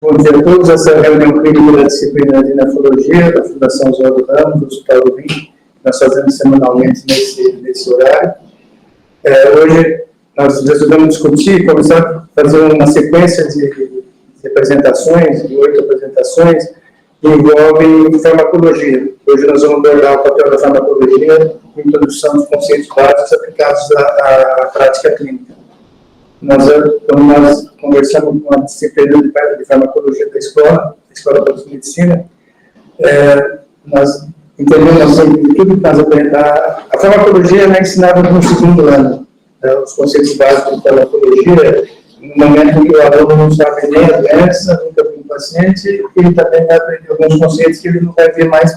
Bom dia a todos. Essa é a reunião clínica da disciplina de nefrologia da Fundação Oswaldo Ramos, do Hospital do Rim, que nós fazemos semanalmente nesse horário. Hoje nós resolvemos discutir, começar a fazer uma sequência de apresentações, de 8 apresentações, que envolvem farmacologia. Hoje nós vamos abordar o papel da farmacologia na introdução dos conceitos básicos aplicados à prática clínica. Nós conversamos com a disciplina de farmacologia da Escola de Medicina. Nós entendemos assim, que tudo que nós aprendemos. A farmacologia é ensinada no segundo ano. Os conceitos básicos de farmacologia, no momento em que o aluno não sabe nem a doença, nunca viu um paciente, ele também vai aprender alguns conceitos que ele não vai ver mais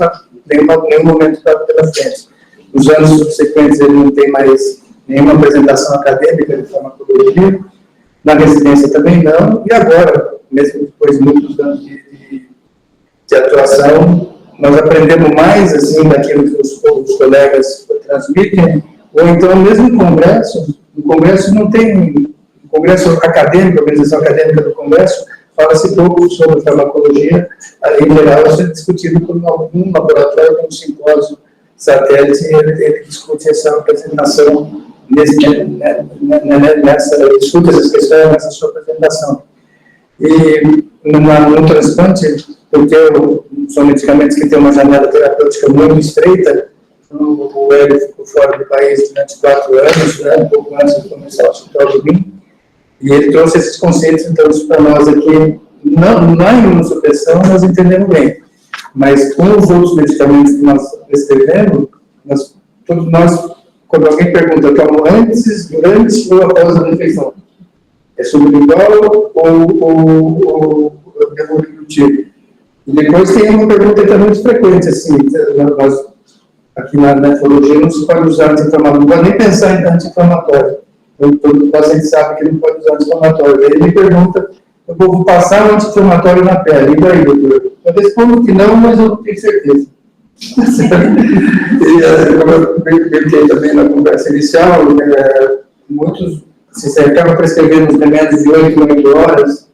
nenhum momento pela frente. Nos anos subsequentes, ele não tem mais nenhuma apresentação acadêmica de farmacologia, na residência também não, e agora, mesmo depois de muitos anos de atuação, nós aprendemos mais assim daquilo que os colegas transmitem, ou então mesmo em congresso, no congresso não tem, no congresso acadêmico, a organização acadêmica do congresso, fala-se pouco sobre farmacologia, em geral, isso é discutido por algum laboratório, como simpósio satélite, ele discute essa apresentação, discute essas questões nessa sua apresentação. E no transplante, porque são medicamentos que têm uma janela terapêutica muito estreita, o Hélio ficou fora do país durante 4 anos, um pouco antes de começar o Hospital do Rim, e ele trouxe esses conceitos, então, para nós aqui, na imunossupressão, nós entendemos bem, mas com os outros medicamentos que nós escrevemos, quando alguém pergunta, tomo antes, durante ou após a infecção? É sublingual ou devolutivo? E depois tem uma pergunta que é muito frequente, assim, nós, aqui na nefrologia não se pode usar anti-inflamatório, não pode nem pensar em anti-inflamatório. Todo paciente sabe que ele não pode usar anti-inflamatório. Aí ele me pergunta, eu vou passar um anti-inflamatório na pele, e daí, doutor? Eu respondo que não, mas eu não tenho certeza. E como eu perguntei também na conversa inicial, muitos se acaba prescrevendo os remédios de 8 em 8 horas,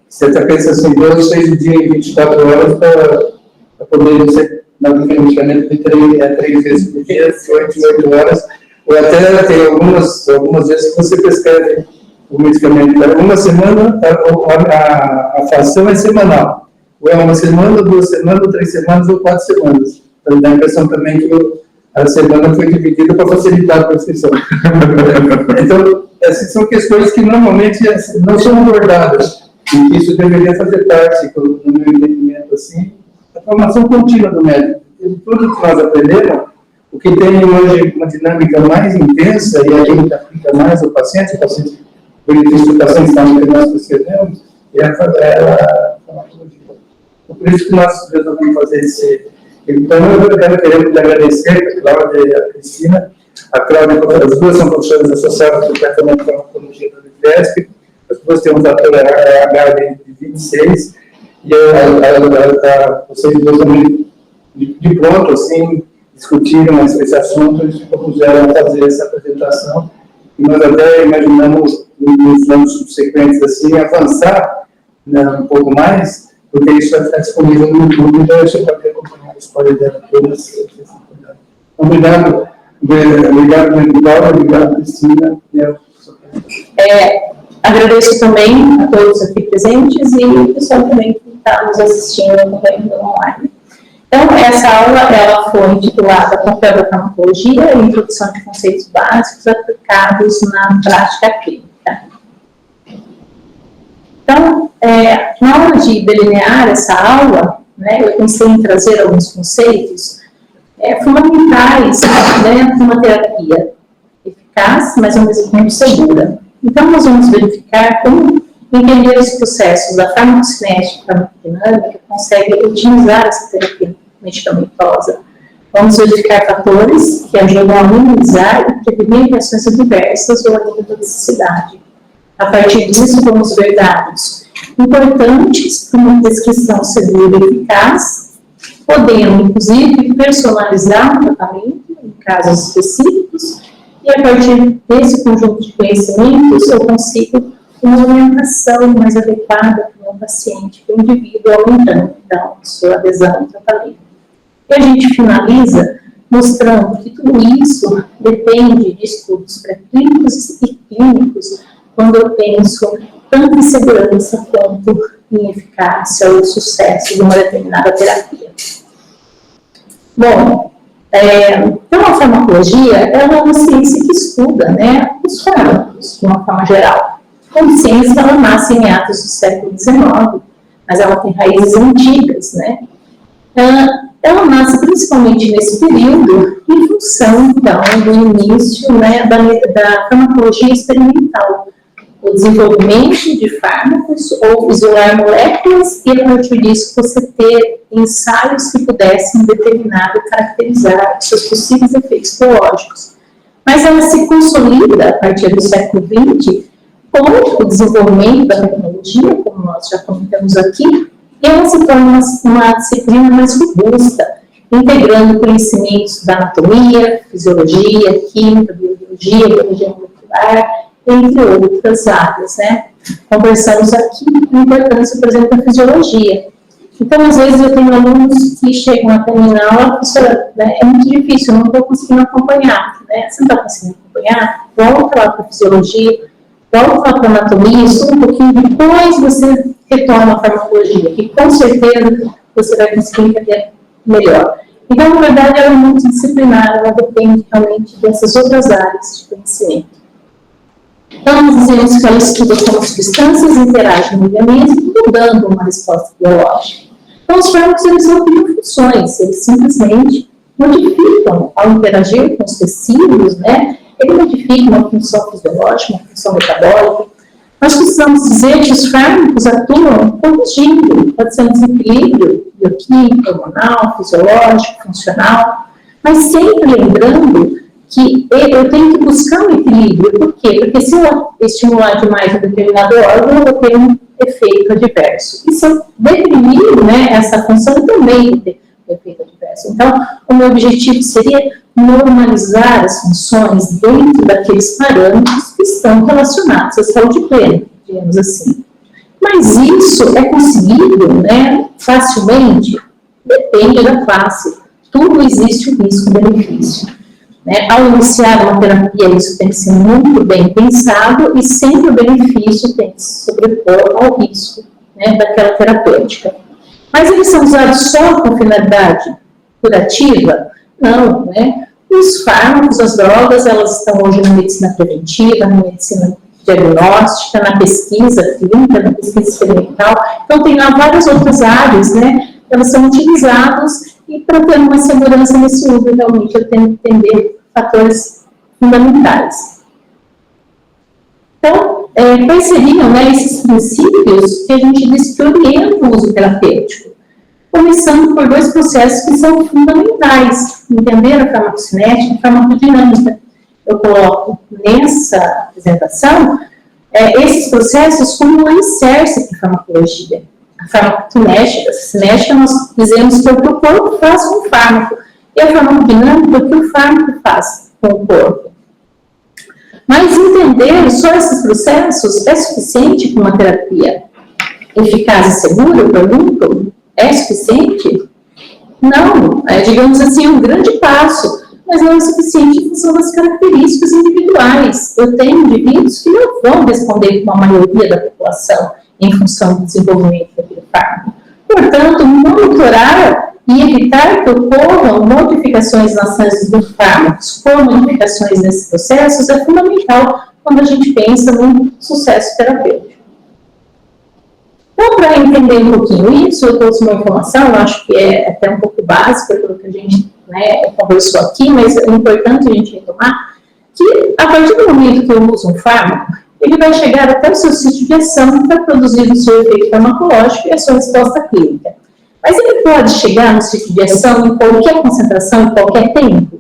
você está pensando assim, 2, 6 dias em 24 horas para poder você dar um medicamento de 3 vezes por dia, de 8 em 8 horas, ou até tem algumas vezes que você prescreve o medicamento para uma semana, a fração é semanal. Ou é uma semana, 2 semanas, 3 semanas ou 4 semanas. Então, dá a impressão também que a semana foi dividida para facilitar a prescrição. Então, essas são questões que normalmente não são abordadas. E isso deveria fazer parte, no meu entendimento, assim, da formação contínua do médico. E tudo que nós aprendemos, o que tem hoje uma dinâmica mais intensa e a gente aplica mais ao paciente, o benefício do paciente está no que nós prescrevemos, é a farmacologia. Por isso que nós resolvemos fazer esse. Então, eu quero agradecer a Cláudia e a Cristina. A Cláudia, as duas são professoras associadas do Departamento de Farmacologia da Unifesp. As duas têm um fator RH de 26. E vocês duas também, de pronto, assim, discutiram esse assunto e se propuseram a fazer essa apresentação. E nós até imaginamos, nos anos subsequentes, assim, avançar, né, um pouco mais, porque isso vai ficar disponível no YouTube, então você pode acompanhar a história dela todas. Obrigado, Cláudia, obrigado, Cristina. Agradeço também a todos aqui presentes e o pessoal também que está nos assistindo online. Então, essa aula ela foi intitulada Papel da Farmacologia e Introdução de Conceitos Básicos aplicados na prática clínica. Então, na hora de delinear essa aula, né, eu pensei em trazer alguns conceitos fundamentais, né, para uma terapia eficaz, mas ao mesmo tempo segura. Então, nós vamos verificar como entender os processos da farmacocinética e farmacodinâmica consegue otimizar essa terapia medicamentosa. Vamos verificar fatores que ajudam a minimizar e prevenir reações adversas ou a toxicidade. A partir disso, vamos ver dados importantes para uma prescrição segura e eficaz, podendo, inclusive, personalizar o tratamento em casos específicos, e a partir desse conjunto de conhecimentos, eu consigo uma orientação mais adequada para paciente, para o indivíduo, aumentando, então, sua adesão ao tratamento. E a gente finaliza mostrando que tudo isso depende de estudos pré-clínicos e clínicos, quando eu penso tanto em segurança quanto em eficácia ou sucesso de uma determinada terapia. Bom, então a farmacologia ela é uma ciência que estuda, né, os fármacos, de uma forma geral. Como ciência, ela nasce em meados do século XIX, mas ela tem raízes antigas, né? Ela nasce principalmente nesse período em função, então, do início, né, da farmacologia experimental, o desenvolvimento de fármacos ou isolar moléculas e, a partir disso, você ter ensaios que pudessem determinar e caracterizar seus possíveis efeitos biológicos. Mas ela se consolida a partir do século XX com o desenvolvimento da tecnologia, como nós já comentamos aqui, e ela se torna uma disciplina mais robusta, integrando conhecimentos da anatomia, fisiologia, química, biologia, biologia molecular, entre outras áreas, né? Conversamos aqui a importância, por exemplo, da fisiologia. Então, às vezes, eu tenho alunos que chegam a terminar aula, professora, né, é muito difícil, eu não estou conseguindo acompanhar, né? Você não está conseguindo acompanhar? Volta lá para a fisiologia, volta lá para a anatomia, estuda um pouquinho, depois você retoma a farmacologia, que com certeza você vai conseguir entender melhor. Então, na verdade, ela é multidisciplinar, ela depende realmente dessas outras áreas de conhecimento. Então, nós dizemos que ela estuda como substâncias interagem no organismo, mudando uma resposta biológica. Então, os fármacos, eles não têm funções, eles simplesmente modificam ao interagir com os tecidos, né? Ele modifica uma função fisiológica, uma função metabólica. Nós precisamos dizer que os fármacos atuam corrigindo, pode ser um desequilíbrio bioquímico, hormonal, fisiológico, funcional, mas sempre lembrando que eu tenho que buscar um equilíbrio. Por quê? Porque se eu estimular demais um determinado órgão, eu vou ter um efeito adverso. E se eu deprimir, né, essa função, eu também vou ter um efeito adverso. Então, o meu objetivo seria normalizar as funções dentro daqueles parâmetros que estão relacionados à saúde plena, digamos assim. Mas isso é conseguido, né, facilmente? Depende da classe. Tudo existe um risco-benefício. Né? Ao iniciar uma terapia, isso tem que ser muito bem pensado e sempre o benefício tem que se sobrepor ao risco, né, daquela terapêutica. Mas eles são usados só com finalidade curativa? Não, né? Os fármacos, as drogas, elas estão hoje na medicina preventiva, na medicina diagnóstica, na pesquisa clínica, na pesquisa experimental. Então, tem lá várias outras áreas, né? Elas são utilizadas e para ter uma segurança nesse uso, realmente, eu tenho que entender fatores fundamentais. Então, quais seriam, né, esses princípios que a gente diz que orientam o uso terapêutico? Começando por dois processos que são fundamentais, entender a farmacocinética e a farmacodinâmica. Eu coloco nessa apresentação esses processos como um alicerce para a farmacologia. A farmacocinética, nós dizemos que é o que o corpo faz com o fármaco, e a farmacodinâmica é o que o fármaco faz com o corpo. Mas entender só esses processos é suficiente para uma terapia eficaz e segura, eu pergunto? É suficiente? Não, digamos assim, é um grande passo, mas não é suficiente em função das características individuais. Eu tenho indivíduos que não vão responder com a maioria da população em função do desenvolvimento daquele fármaco. Portanto, monitorar e evitar que ocorram modificações nas chances dos fármacos por modificações nesses processos é fundamental quando a gente pensa no sucesso terapêutico. Então, para entender um pouquinho isso, eu trouxe uma informação, eu acho que é até um pouco básica pelo que a gente, né, conversou aqui, mas é importante a gente retomar que, a partir do momento que eu uso um fármaco, ele vai chegar até o seu sítio de ação para produzir o seu efeito farmacológico e a sua resposta clínica. Mas ele pode chegar no sítio de ação em qualquer concentração, em qualquer tempo?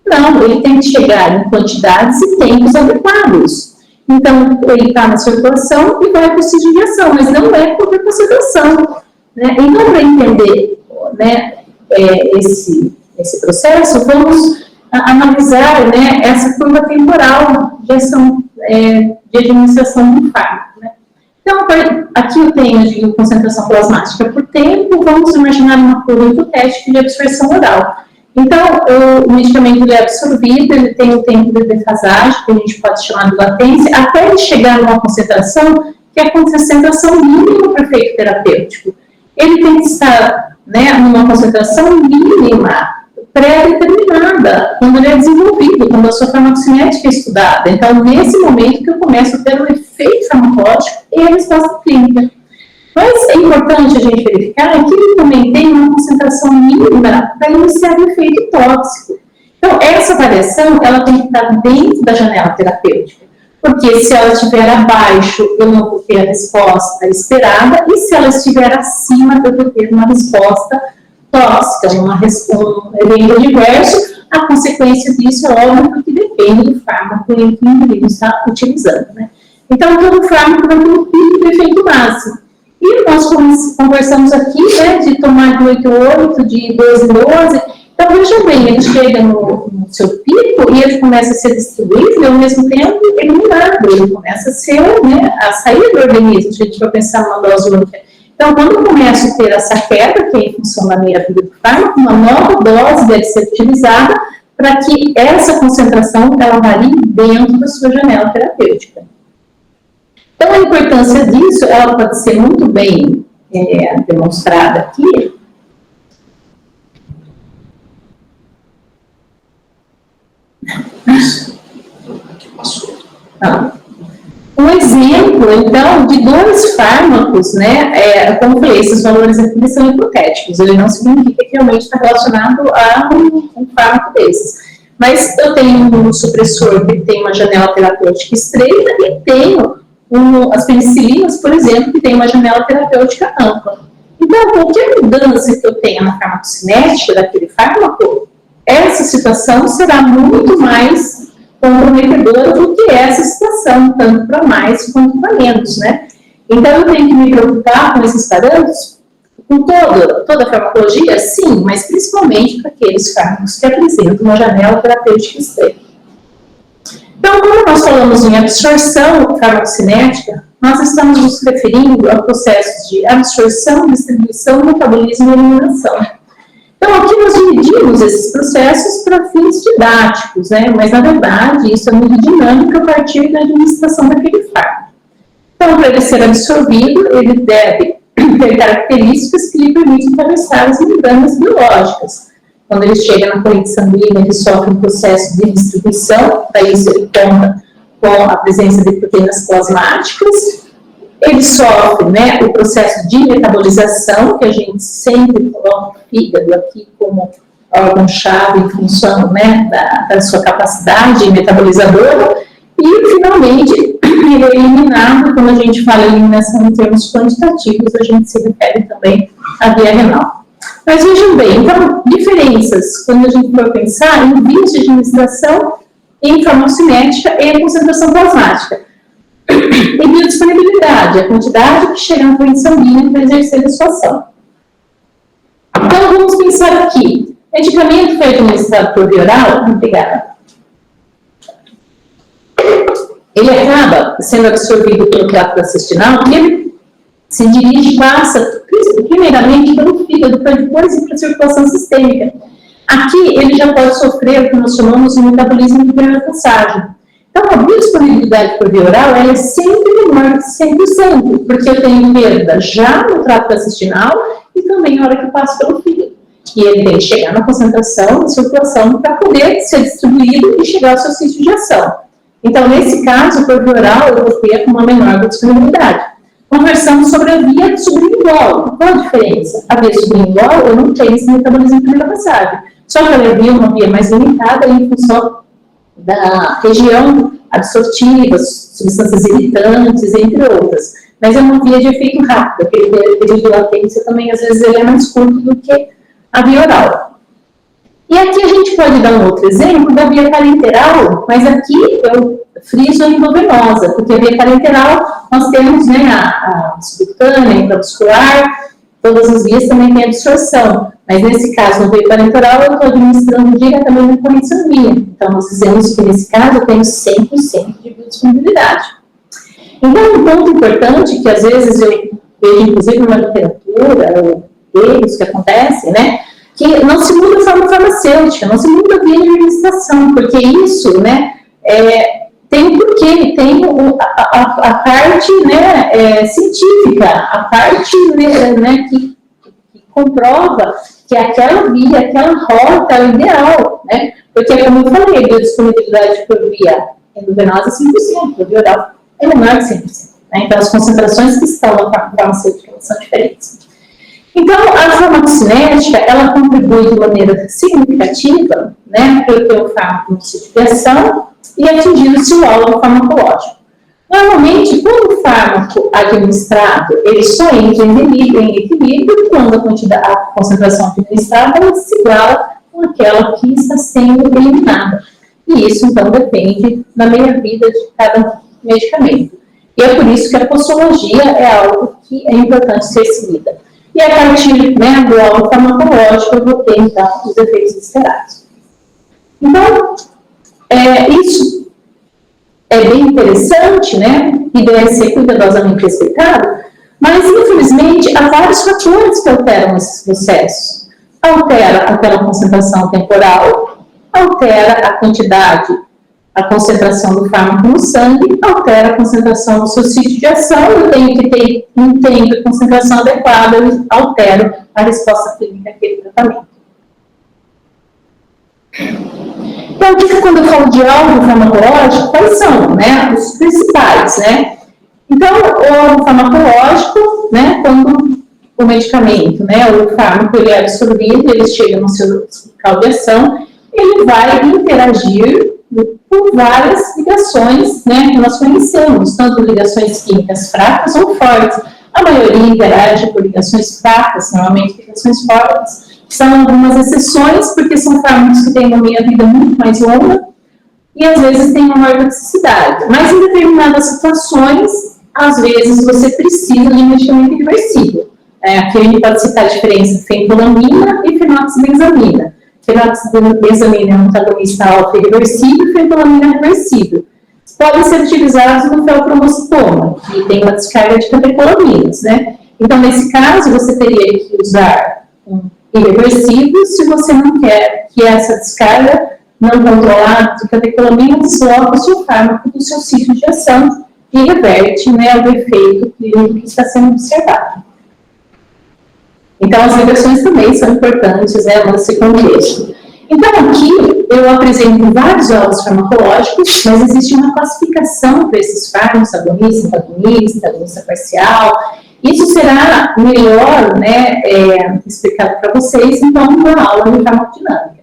Não, ele tem que chegar em quantidades e tempos adequados. Então, ele está na circulação e vai para o sítio de ação, mas não é qualquer concentração. Né? Então, para entender, né, esse processo, vamos analisar, né, essa curva temporal de ação, de administração do fármaco. Né? Então, aqui eu tenho de concentração plasmática por tempo, vamos imaginar uma curva hipotética de absorção oral. Então, o medicamento ele é absorvido, ele tem um tempo de defasagem, que a gente pode chamar de latência, até ele chegar numa concentração, que é a concentração mínima para efeito terapêutico. Ele tem que estar, né, numa concentração mínima, pré-determinada, quando ele é desenvolvido, quando a sua farmacocinética é estudada. Então, nesse momento que eu começo a ter o efeito farmacológico e a resposta clínica. Mas é importante a gente verificar que ele também tem uma concentração mínima para iniciar o efeito tóxico. Então, essa variação, ela tem que estar dentro da janela terapêutica. Porque se ela estiver abaixo, eu não vou ter a resposta esperada, e se ela estiver acima, eu vou ter uma resposta tóxica, um evento adverso. A consequência disso é óbvio, porque depende do fármaco que o indivíduo está utilizando, né? Então, todo fármaco vai ter um pico de efeito máximo. E nós conversamos aqui, né, de tomar de 8 em 8, de 12 em 12. Então, veja bem, ele chega no seu pico e ele começa a ser distribuído e, ao mesmo tempo, eliminado. Ele começa a ser, né, a sair do organismo, se a gente for pensar numa dose única. Então, quando eu começo a ter essa queda, que é em função da meia-vida do fármaco, uma nova dose deve ser utilizada para que essa concentração ela varie dentro da sua janela terapêutica. Então, a importância disso, ela pode ser muito bem demonstrada aqui. Um exemplo, então, de 2 fármacos, né, como eu falei, esses valores aqui são hipotéticos, ele não significa que realmente está relacionado a um fármaco desses. Mas eu tenho um supressor que tem uma janela terapêutica estreita e tenho as penicilinas, por exemplo, que tem uma janela terapêutica ampla. Então, qualquer mudança que eu tenha na farmacocinética daquele fármaco, essa situação será muito mais comprometedora do que essa situação, tanto para mais quanto para menos, né? Então, eu tenho que me preocupar com esses parâmetros, com toda a farmacologia, sim, mas principalmente para aqueles fármacos que apresentam uma janela terapêutica estreita. Então, quando nós falamos em absorção farmacocinética, nós estamos nos referindo a processos de absorção, distribuição, metabolismo e eliminação. Então, aqui nós dividimos esses processos para fins didáticos, né? Mas, na verdade, isso é muito dinâmico a partir da administração daquele fármaco. Então, para ele ser absorvido, ele deve ter características que lhe permitem atravessar as membranas biológicas. Quando ele chega na corrente sanguínea, ele sofre um processo de distribuição, para isso ele conta com a presença de proteínas plasmáticas. Ele sofre, né, o processo de metabolização, que a gente sempre coloca o fígado aqui como órgão-chave em função, né, da sua capacidade metabolizadora. E, finalmente, ele é eliminado. Quando a gente fala eliminação em termos quantitativos, a gente se refere também à via renal. Mas vejam bem, então, diferenças quando a gente for pensar em vias de administração, em farmacocinética e em concentração plasmática. E biodisponibilidade, a quantidade que chega na corrente sanguínea para exercer a sua ação. Então, vamos pensar aqui. Medicamento foi administrado por via oral? Obrigada. Ele acaba sendo absorvido pelo trato intestinal e ele se dirige, passa primeiramente pelo fígado, para depois ir para a circulação sistêmica. Aqui ele já pode sofrer o que nós chamamos de metabolismo de primeira passagem. Então, a biodisponibilidade por via oral ela é sempre menor que 100%, porque eu tenho perda já no trato intestinal e também na hora que eu passo pelo fígado. E ele tem que chegar na concentração de circulação para poder ser distribuído e chegar ao seu sítio de ação. Então, nesse caso, por via oral, eu vou ter uma menor biodisponibilidade. Conversamos sobre a via sublingual. Qual a diferença? A via sublingual, eu não tenho esse metabolismo de primeira passagem. Só que ela é uma via mais limitada em função da região absortiva, substâncias irritantes, entre outras. Mas é uma via de efeito rápido. Aquele período de latência também, às vezes, ele é mais curto do que a via oral. E aqui a gente pode dar um outro exemplo da via parenteral, mas aqui eu friso a endovenosa, porque a via parenteral nós temos, né, a subcutânea, a intramuscular, todas as vias também têm absorção, mas nesse caso, na via parenteral, eu estou administrando diretamente na corrente sanguínea. Então, nós dizemos que nesse caso eu tenho 100% de biodisponibilidade. Então, um ponto importante que às vezes eu vejo, inclusive na literatura, erros que acontecem, né, que não se muda a forma farmacêutica, não se muda a via de administração, porque isso, né, tem um porquê, tem a parte, né, científica, a parte, né, que comprova que aquela via, aquela rota é o ideal, né, porque, como eu falei, a disponibilidade por via endovenosa é 100%, por via oral é menor que 100%, né, então as concentrações que estão na farmacêutica são diferentes. Então, a farmacocinética, ela contribui de maneira significativa, né, para eu ter o fármaco no sítio de ação e atingir-se o alvo farmacológico. Normalmente, quando o fármaco administrado, ele só entra em equilíbrio quando a concentração administrada ela se iguala com aquela que está sendo eliminada. E isso, então, depende da meia-vida de cada medicamento. E é por isso que a posologia é algo que é importante ser seguida. E a partir, né, do alvo farmacológico, eu vou ter, então, os efeitos esperados. Então, isso é bem interessante, né, e deve ser cuidadosamente respeitado, mas, infelizmente, há vários fatores que alteram esses processos. Altera aquela concentração temporal, altera a quantidade, a concentração do fármaco no sangue, altera a concentração do seu sítio de ação, eu tenho que ter um tempo de concentração adequada, eu altero a resposta clínica àquele tratamento. Então, quando eu falo de alvo farmacológico, quais são, né, os principais, né? Então, o alvo farmacológico, né, quando o medicamento, né, o fármaco, ele é absorvido, ele chega no seu local de ação, ele vai interagir por várias ligações, né, que nós conhecemos, tanto ligações químicas fracas ou fortes. A maioria interage por ligações fracas, normalmente ligações fortes. São algumas exceções, porque são fármacos que têm uma meia-vida muito mais longa e às vezes têm uma maior toxicidade. Mas em determinadas situações, às vezes você precisa de medicamento irreversível. Aqui a gente pode citar a diferença entre fentolamina e fenoxibenzamina. Fenoxibenzamina é um antagonista alfa irreversível, fentolamina é reversível. Podem ser utilizados no felcromocitoma, que tem uma descarga de catecolaminas, né? Então, nesse caso, você teria que usar um irreversível se você não quer que essa descarga não controlada de catecolaminas desloque o seu fármaco do seu sítio de ação e reverte, né, o efeito clínico que está sendo observado. Então, as ligações também são importantes, né, nesse contexto. Então, aqui eu apresento vários alvos farmacológicos, mas existe uma classificação para esses fármacos, agonista, antagonista, agonista parcial. Isso será melhor, né, explicado para vocês, então, numa aula de farmacodinâmica.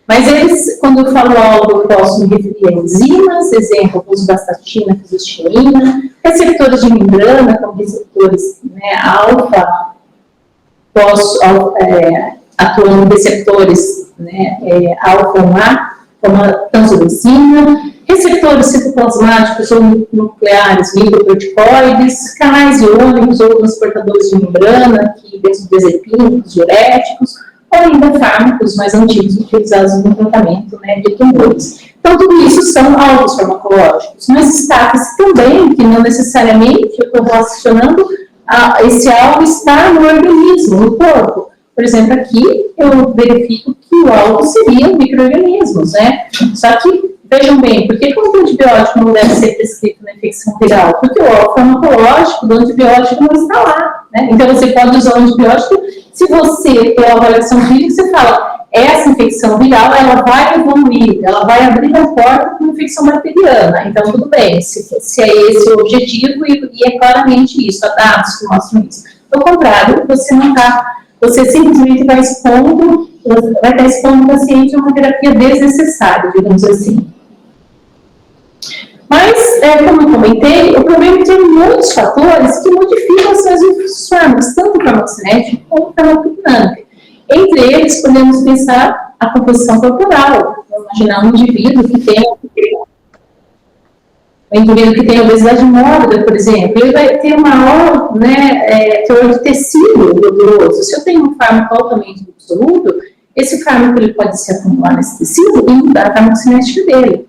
Mas eles, quando eu falo algo, eu posso me referir a enzimas, exemplo, vastatina, quizostimina, receptores de membrana, como receptores, né, alfa, atuando receptores, né, alfa-1A, como a tanzolizina, receptores citoplasmáticos ou nucleares, lipoproteicóides, canais iônicos ou transportadores de membrana, aqui benzodiazepínicos, diuréticos, ou ainda fármacos mais antigos utilizados no tratamento, né, de tumores. Então, tudo isso são alvos farmacológicos, mas destaca-se também que não necessariamente eu estou relacionando esse alvo está no organismo, no corpo. Por exemplo, aqui eu verifico que o alvo seria micro-organismos, né? Só que, vejam bem, por que o antibiótico não deve ser prescrito na infecção viral? Porque o alvo farmacológico do antibiótico não está lá, né? Então, você pode usar o antibiótico, se você tem uma avaliação clínica, você fala, essa infecção viral, ela vai evoluir, ela vai abrir a porta para uma infecção bacteriana. Então, tudo bem, se é esse o objetivo, e é claramente isso, há dados que mostram isso. Do contrário, você não está, você simplesmente vai estar expondo o paciente a uma terapia desnecessária, digamos assim. Mas, como eu comentei, o problema é que tem muitos fatores que modificam as suas fármacos, tanto farmacocinética como farmacodinâmica. Entre eles, podemos pensar a composição corporal. Vamos imaginar um indivíduo que tem obesidade mórbida, por exemplo, ele vai ter maior, né, teor de tecido gorduroso. Se eu tenho um fármaco altamente absoluto, esse fármaco ele pode se acumular nesse tecido e mudar a farmacocinética dele.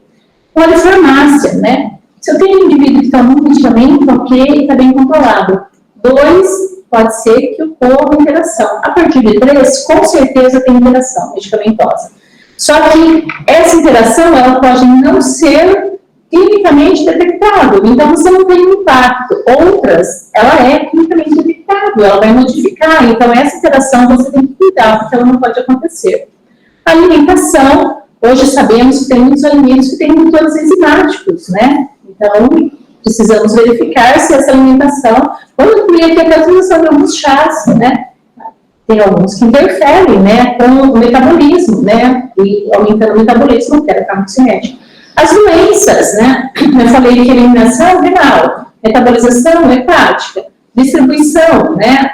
Polifarmácia, né? Se eu tenho um indivíduo que toma um medicamento, ok, está bem controlado. 2, pode ser que ocorra interação. A partir de 3, com certeza tem interação medicamentosa. Só que essa interação, ela pode não ser clinicamente detectável, então você não tem impacto. Outras, ela é clinicamente detectável, ela vai modificar, então essa interação você tem que cuidar, porque ela não pode acontecer. A alimentação, hoje sabemos que tem muitos alimentos que têm indutores enzimáticos, né? Então, precisamos verificar se essa alimentação, quando eu incluí aqui a utilização de alguns chás, né? Tem alguns que interferem, né, com o metabolismo, né? E aumentando o metabolismo, que era farmacocinético. As doenças, né? Eu falei que eliminação renal, metabolização hepática, distribuição, né?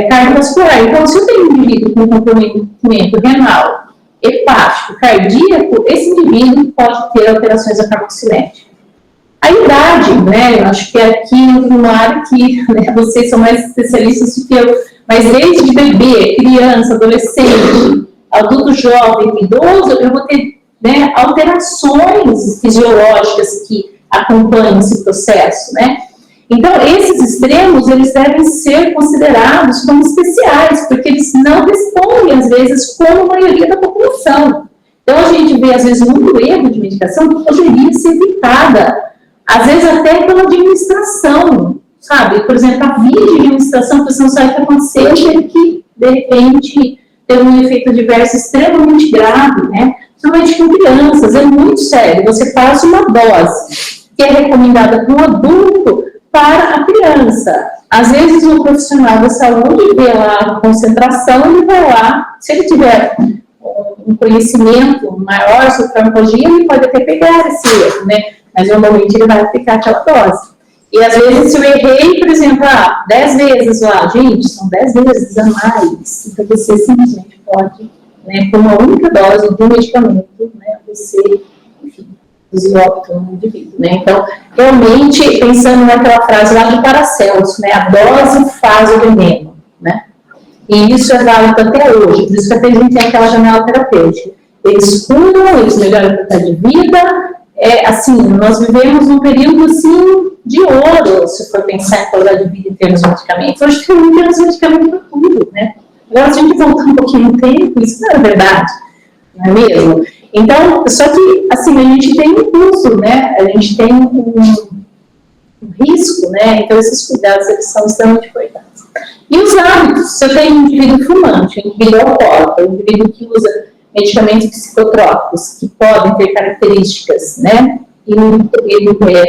Cardiovascular. Então, se eu tenho um indivíduo com comprometimento renal, hepático, cardíaco, esse indivíduo pode ter alterações da farmacocinética. A idade, né? Eu acho que aqui numa área que, né, vocês são mais especialistas do que eu, mas desde bebê, criança, adolescente, adulto jovem, idoso, eu vou ter, né, alterações fisiológicas que acompanham esse processo, né? Então, esses extremos, eles devem ser considerados como especiais, porque eles não respondem, às vezes, como a maioria da população. Então, a gente vê, às vezes, muito erro de medicação que poderia ser evitada, às vezes até pela administração, sabe? Por exemplo, a via de administração, você não sabe o que aconteceu, teve que, de repente, ter um efeito adverso extremamente grave, né? Principalmente com crianças, é muito sério. Você faz uma dose que é recomendada para um adulto para a criança. Às vezes, o profissional da saúde vê lá a concentração, ele vai lá, se ele tiver um conhecimento maior sobre farmacologia, ele pode até pegar esse erro, né? Mas normalmente ele vai aplicar aquela dose. E às vezes, se eu errei, por exemplo, 10 vezes lá, gente, são 10 vezes a mais. Então, você simplesmente pode, né, com uma única dose de um medicamento, né, você, enfim, desloca um indivíduo, né? Então, realmente, pensando naquela frase lá de Paracelso, né, a dose faz o veneno, né? E isso é válido até hoje, por isso que até a gente tem aquela janela terapêutica. Eles curam, eles melhoram a qualidade de vida. Assim, nós vivemos um período, assim, de ouro, se for pensar em qualidade de vida em termos de medicamentos. Hoje temos medicamento para tudo, né? Agora, se a gente voltar um pouquinho no tempo, isso não é verdade, não é mesmo? Então, só que, assim, a gente tem um custo, né? A gente tem um risco, né? Então, esses cuidados, eles são extremamente importantes. E os hábitos, se eu tenho um indivíduo fumante, um indivíduo alcoólatra, um indivíduo que usa medicamentos psicotrópicos, que podem ter características, né?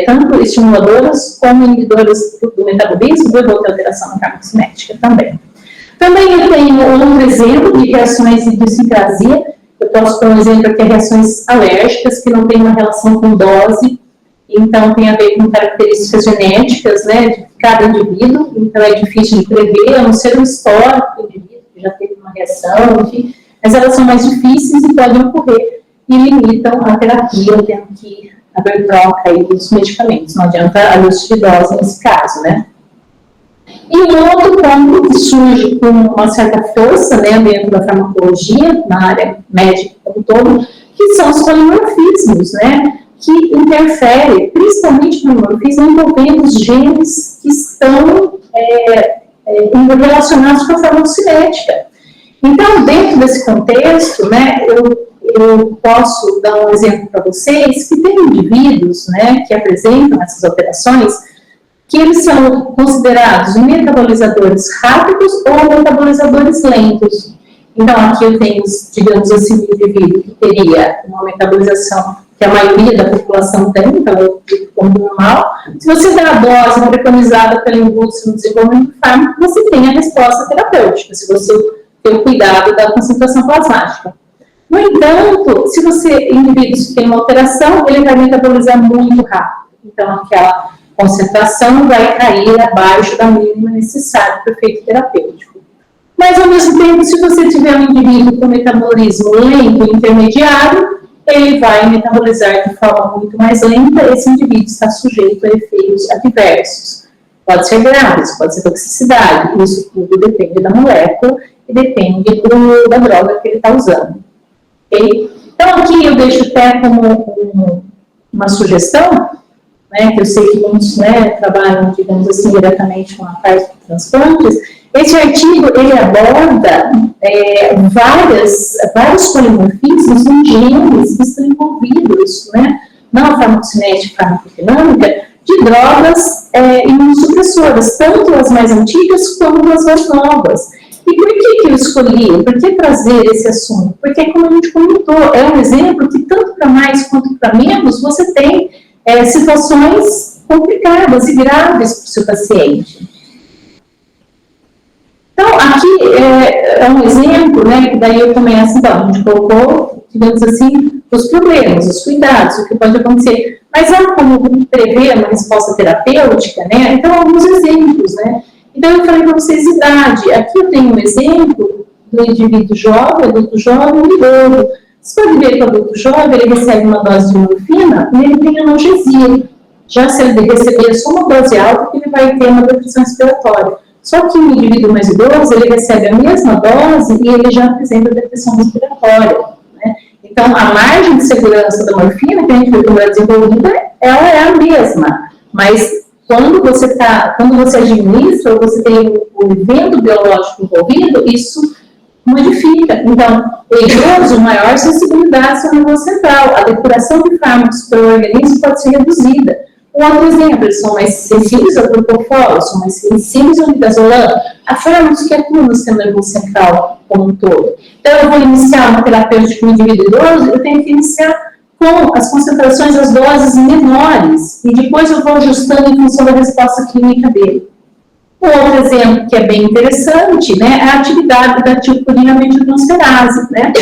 Tanto estimuladores como inibidores do metabolismo, eu vou ter alteração na farmacocinética também. Também eu tenho outro exemplo de reações de idiosincrasia. Eu posso dar um exemplo aqui, reações alérgicas, que não tem uma relação com dose, então tem a ver com características genéticas, né, de cada indivíduo, então é difícil de prever, a não ser um histórico do indivíduo que já teve uma reação, enfim, mas elas são mais difíceis e podem ocorrer e limitam a terapia, tendo que haver troca aí dos medicamentos, não adianta ajuste de dose nesse caso, né. E um outro ponto que surge com uma certa força, né, dentro da farmacologia, na área médica como um todo, que são os polimorfismos, né, que interferem, principalmente polimorfismo, envolvendo os genes que estão relacionados com a farmacocinética. Então, dentro desse contexto, né, eu posso dar um exemplo para vocês que tem indivíduos, né, que apresentam essas alterações, que eles são considerados metabolizadores rápidos ou metabolizadores lentos. Então, aqui eu tenho, digamos assim, um indivíduo que teria uma metabolização que a maioria da população tem, então eu digo como normal. Se você dá a dose preconizada pela indústria no desenvolvimento do fármaco, você tem a resposta terapêutica, se você ter o cuidado da concentração plasmática. No entanto, se você, indivíduos que têm uma alteração, ele vai metabolizar muito rápido. Então, aquela concentração vai cair abaixo da mínima necessária para o efeito terapêutico. Mas, ao mesmo tempo, se você tiver um indivíduo com metabolismo lento e intermediário, ele vai metabolizar de forma muito mais lenta, esse indivíduo está sujeito a efeitos adversos. Pode ser graves, pode ser toxicidade, isso tudo depende da molécula e depende da droga que ele está usando. Okay? Então, aqui eu deixo até como uma sugestão, né, que eu sei que muitos, né, trabalham, digamos assim, diretamente com a parte de transplantes. Esse artigo, ele aborda vários polimorfismos em genes que estão envolvidos, né, na farmacocinética e farmacodinâmica, de drogas imunossupressoras, tanto as mais antigas quanto as mais novas. E por que eu escolhi? Por que trazer esse assunto? Porque, como a gente comentou, é um exemplo que tanto para mais quanto para menos, você tem situações complicadas e graves para o seu paciente. Então, aqui é um exemplo, né, que daí eu começo, então, a gente colocou, digamos assim, os problemas, os cuidados, o que pode acontecer. Mas há como prever uma resposta terapêutica, né? Então, alguns exemplos, né? Então, eu falei para vocês idade. Aqui eu tenho um exemplo do indivíduo jovem, adulto jovem e idoso. Você pode ver que o adulto jovem, ele recebe uma dose de morfina e ele tem analgesia. Já se ele receber só uma dose alta, ele vai ter uma depressão respiratória. Só que o indivíduo mais idoso, ele recebe a mesma dose e ele já apresenta depressão respiratória, né? Então, a margem de segurança da morfina que a gente vê como é desenvolvida, ela é a mesma, mas quando você administra ou você tem o evento biológico envolvido, isso modifica. Então, o idoso, maior sensibilidade ao sistema nervoso central, a depuração de fármacos pelo organismo pode ser reduzida. Um outro exemplo, eles são mais sensíveis ao propofol, são mais sensíveis ao midazolam, a fármacos que atuam no sistema nervoso central como um todo. Então, eu vou iniciar uma terapêutica com o indivíduo idoso, eu tenho que iniciar com as concentrações, as doses menores, e depois eu vou ajustando em função da resposta clínica dele. Um outro exemplo que é bem interessante, né, é a atividade da tilpurina metiltransferase, né?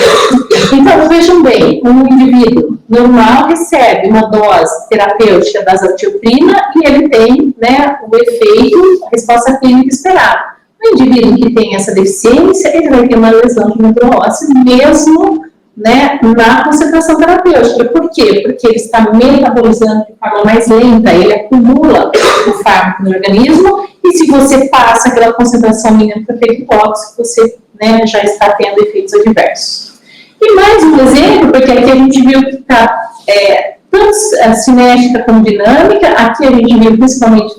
Então, vejam bem, um indivíduo normal recebe uma dose terapêutica da azatilprina e ele tem, né, o efeito, a resposta clínica esperada. O indivíduo que tem essa deficiência, ele vai ter uma lesão de membrana óssea, mesmo, né, na concentração terapêutica. Por quê? Porque ele está metabolizando de forma mais lenta, ele acumula o fármaco no organismo, e se você passa aquela concentração mínima para efeito tóxico, você, né, já está tendo efeitos adversos. E mais um exemplo, porque aqui a gente viu que está tanto a cinética como dinâmica, aqui a gente viu principalmente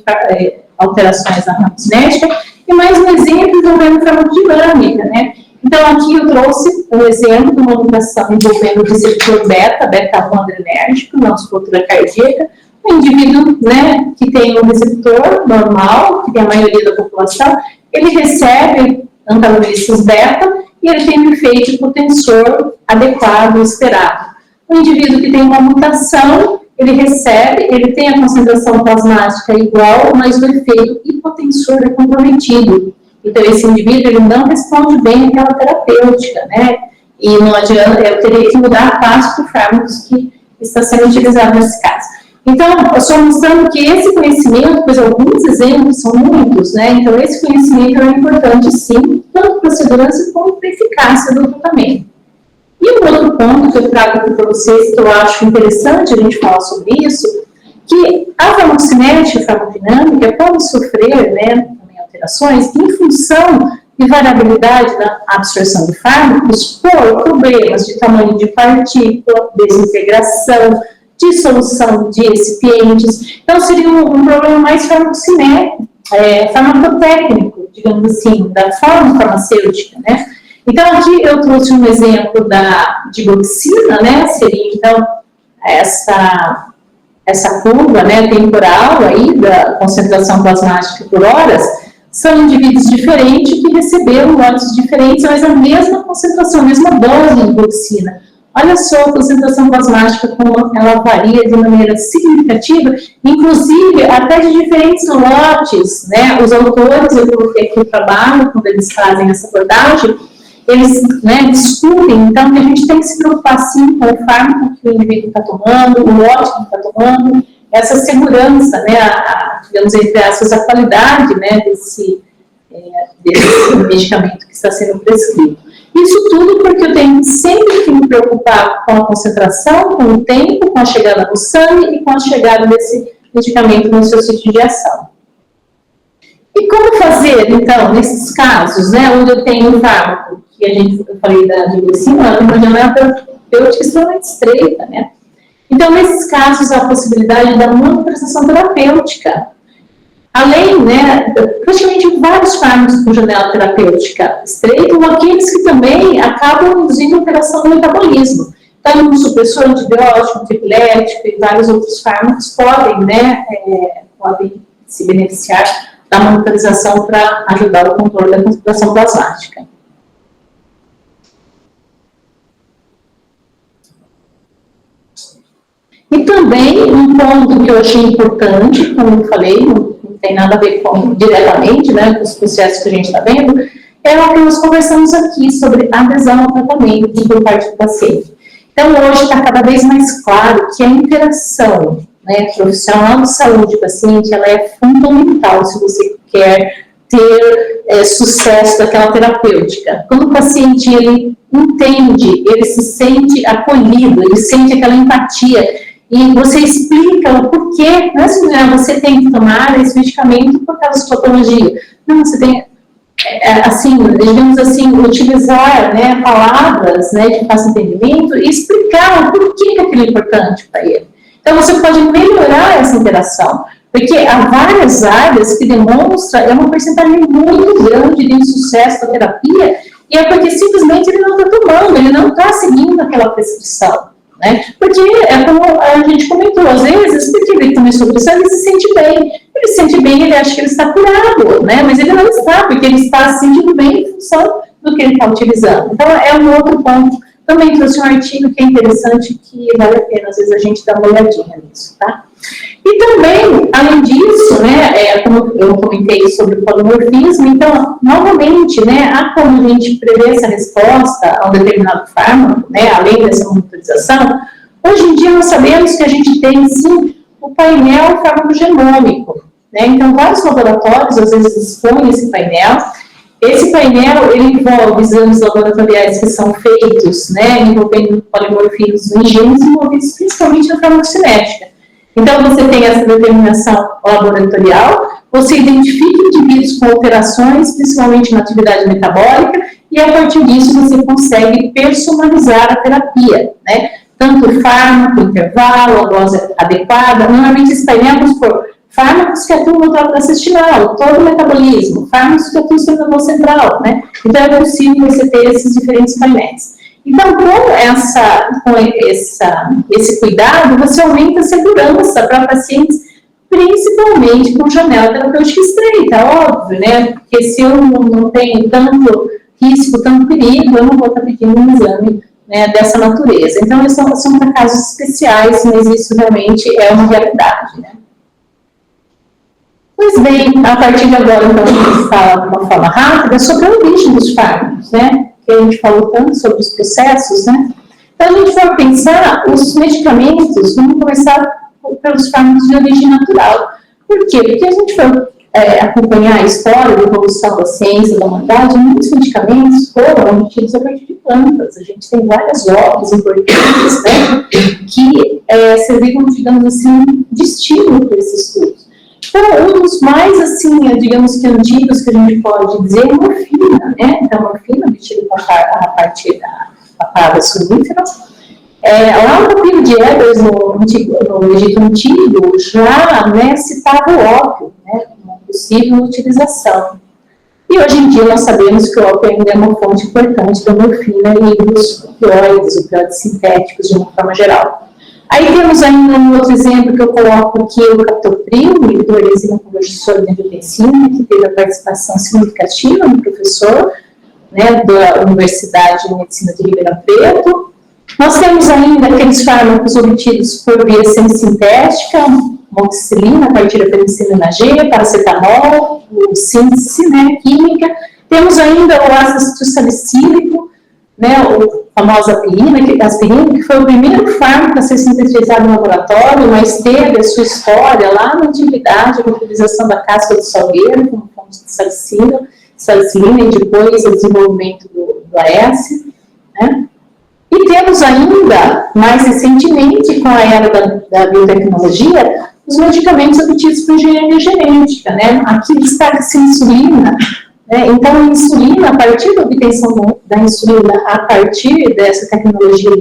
alterações na farmacocinética, e mais um exemplo envolvendo farmacodinâmica, né? Então, aqui eu trouxe um exemplo de uma mutação envolvendo o receptor beta-1 adrenérgico, na musculatura cardíaca, um indivíduo, né, que tem um receptor normal, que tem a maioria da população, ele recebe antagonistas beta e ele tem um efeito potensor adequado, esperado. Um indivíduo que tem uma mutação, ele recebe, ele tem a concentração plasmática igual, mas o efeito hipotensor é comprometido. Então, esse indivíduo, ele não responde bem àquela terapêutica, né? E não adianta, eu teria que mudar a passo para fármacos que está sendo utilizado nesse caso. Então, eu estou mostrando que esse conhecimento, pois alguns exemplos são muitos, né? Então, esse conhecimento é importante, sim, tanto para a segurança como para a eficácia do tratamento. E um outro ponto que eu trago aqui para vocês, que eu acho interessante a gente falar sobre isso, que a farmacocinética e a farmacodinâmica podem sofrer, né, alterações em função de variabilidade da absorção de fármacos por problemas de tamanho de partícula, desintegração, dissolução de recipientes. Então, seria um problema mais farmacotécnico, digamos assim, da forma farmacêutica, né? Então, aqui eu trouxe um exemplo da digoxina, né? Seria, então, essa curva, né, temporal aí da concentração plasmática por horas. São indivíduos diferentes que receberam lotes diferentes, mas a mesma concentração, a mesma dose de digoxina. Olha só a concentração plasmática, como ela varia de maneira significativa, inclusive até de diferentes lotes, né? Os autores, eu coloquei aqui o trabalho, quando eles fazem essa abordagem, eles, né, discutem, então a gente tem que se preocupar sim com o fármaco que o indivíduo está tomando, o lote que está tomando, essa segurança, né, digamos, entre aspas, a qualidade, né, desse medicamento que está sendo prescrito. Isso tudo porque eu tenho sempre que me preocupar com a concentração, com o tempo, com a chegada no sangue e com a chegada desse medicamento no seu sítio de ação. E como fazer, então, nesses casos, né, onde eu tenho um fármaco, que eu falei da digoxina, uma janela terapêutica extremamente estreita, né? Então, nesses casos, há a possibilidade da monitorização terapêutica. Além, né, praticamente vários fármacos com janela terapêutica estreita, ou aqueles que também acabam induzindo alteração do metabolismo. Então, um supressor antibiótico, antipilético e vários outros fármacos podem, né, podem se beneficiar da monitorização para ajudar o controle da concentração plasmática. E também, um ponto que eu achei importante, como eu falei, não tem nada a ver com, diretamente, né, com os processos que a gente está vendo, é o que nós conversamos aqui sobre adesão ao tratamento por parte do paciente. Então, hoje está cada vez mais claro que a interação, né, profissional de saúde paciente, ela é fundamental se você quer ter sucesso daquela terapêutica. Quando o paciente, ele entende, ele se sente acolhido, ele sente aquela empatia, e você explica o porquê, não é assim, você tem que tomar esse medicamento por causa da patologia. Não, você tem, assim, digamos assim, utilizar, né, palavras, né, que façam entendimento e explicar o porquê que aquilo é importante para ele. Então, você pode melhorar essa interação, porque há várias áreas que demonstram uma porcentagem muito grande de sucesso da terapia, e é porque simplesmente ele não está tomando, ele não está seguindo aquela prescrição. Né? Porque é como a gente comentou, às vezes, porque ele começou a prescrição, ele se sente bem. Ele se sente bem, ele acha que ele está curado, né? Mas ele não está, porque ele está se sentindo bem em função do que ele está utilizando. Então, é um outro ponto. Também trouxe um artigo que é interessante, que vale a pena, às vezes, a gente dar uma olhadinha nisso, tá? E também, além disso, né, como eu comentei sobre o polimorfismo, então, novamente, né, há como a gente prever essa resposta a um determinado fármaco, né, além dessa monitorização. Hoje em dia, nós sabemos que a gente tem, sim, o painel farmacogenômico, né, então, vários laboratórios, às vezes, dispõem esse painel. Esse painel, ele envolve exames laboratoriais que são feitos, né, envolvendo polimorfismos em genes envolvidos principalmente na farmacocinética. Então, você tem essa determinação laboratorial, você identifica indivíduos com alterações, principalmente na atividade metabólica, e a partir disso você consegue personalizar a terapia, né? Tanto o fármaco, o intervalo, a dose adequada. Normalmente, esse painel, vamos supor, fármacos que atuam no trato intestinal, todo o metabolismo, fármacos que atuam no sistema central, né? Então, é possível você ter esses diferentes painéis. Então, com esse cuidado, você aumenta a segurança para pacientes, principalmente com janela terapêutica estreita, óbvio, né? Porque se eu não tenho tanto risco, tanto perigo, eu não vou estar pedindo um exame, né, dessa natureza. Então, são para casos especiais, mas isso realmente é uma realidade, né? Pois bem, a partir de agora, então, a gente fala de uma forma rápida sobre a origem dos fármacos, né? Que a gente falou tanto sobre os processos, né? Então, a gente vai pensar os medicamentos, vamos começar pelos fármacos de origem natural. Por quê? Porque a gente for acompanhar a história da evolução da ciência, da humanidade, muitos medicamentos foram obtidos a partir de plantas. A gente tem várias obras importantes, né, que serviram, digamos assim, de estímulo para esses estudos. Então, um dos mais, assim, digamos que antigos que a gente pode dizer é a morfina, né? Então, a morfina obtida a partir da papada sonífera. Lá no Pino de Ebers, no Egito Antigo, já, né, citava o ópio, né, como possível utilização. E hoje em dia nós sabemos que o ópio ainda é uma fonte importante da morfina e dos opioides sintéticos de uma forma geral. Aí temos ainda um outro exemplo que eu coloco aqui, o captopril, o inibidor da enzima conversora de angiotensina, que teve a participação significativa do professor, né, da Universidade de Medicina de Ribeirão Preto. Nós temos ainda aqueles fármacos obtidos por via semissintética, moxicilina a partir da penicilina G, paracetamol, o síntese, né, química. Temos ainda o ácido salicílico, né, a famosa aspirina, que foi o primeiro fármaco a ser sintetizado no laboratório, mas teve a sua história lá na antiguidade, com a utilização da casca do salgueiro, como fonte de salicilina, e depois o desenvolvimento do AS, né. E temos ainda, mais recentemente, com a era da biotecnologia, os medicamentos obtidos por engenharia genética, né. Aqui destaca-se a insulina. Então, a insulina, a partir da obtenção da insulina, a partir dessa tecnologia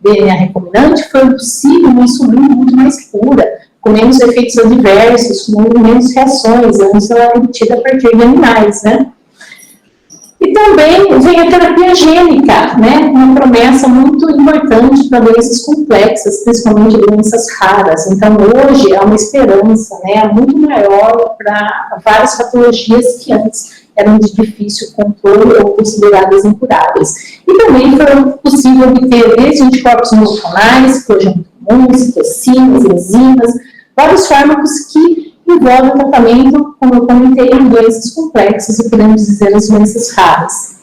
DNA recombinante, foi possível uma insulina muito mais pura, com menos efeitos adversos, com menos reações, antes ela era obtida a partir de animais, né? E também vem a terapia gênica, né? Uma promessa muito importante para doenças complexas, principalmente doenças raras. Então, hoje há uma esperança, né, muito maior para várias patologias que antes eram de difícil controle ou consideradas incuráveis. E também foi possível obter desde anticorpos monoclonais, que hoje é muito comum, citocinas, enzimas, vários fármacos que envolvem o tratamento, como eu comentei, em doenças complexas e podemos dizer as doenças raras.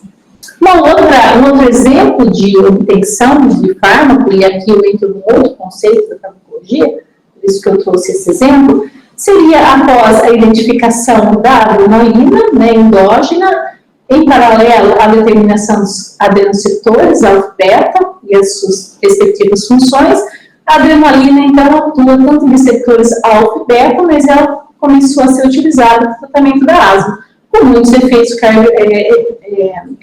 Um outro exemplo de obtenção de fármaco, e aqui eu entro no outro conceito da farmacologia, por isso que eu trouxe esse exemplo, seria após a identificação da adrenalina, né, endógena, em paralelo à determinação dos adrenoceptores, alfa-beta e as suas respectivas funções. A adrenalina, então, atua tanto em receptores alfa e beta, mas ela começou a ser utilizada no tratamento da asma, com muitos efeitos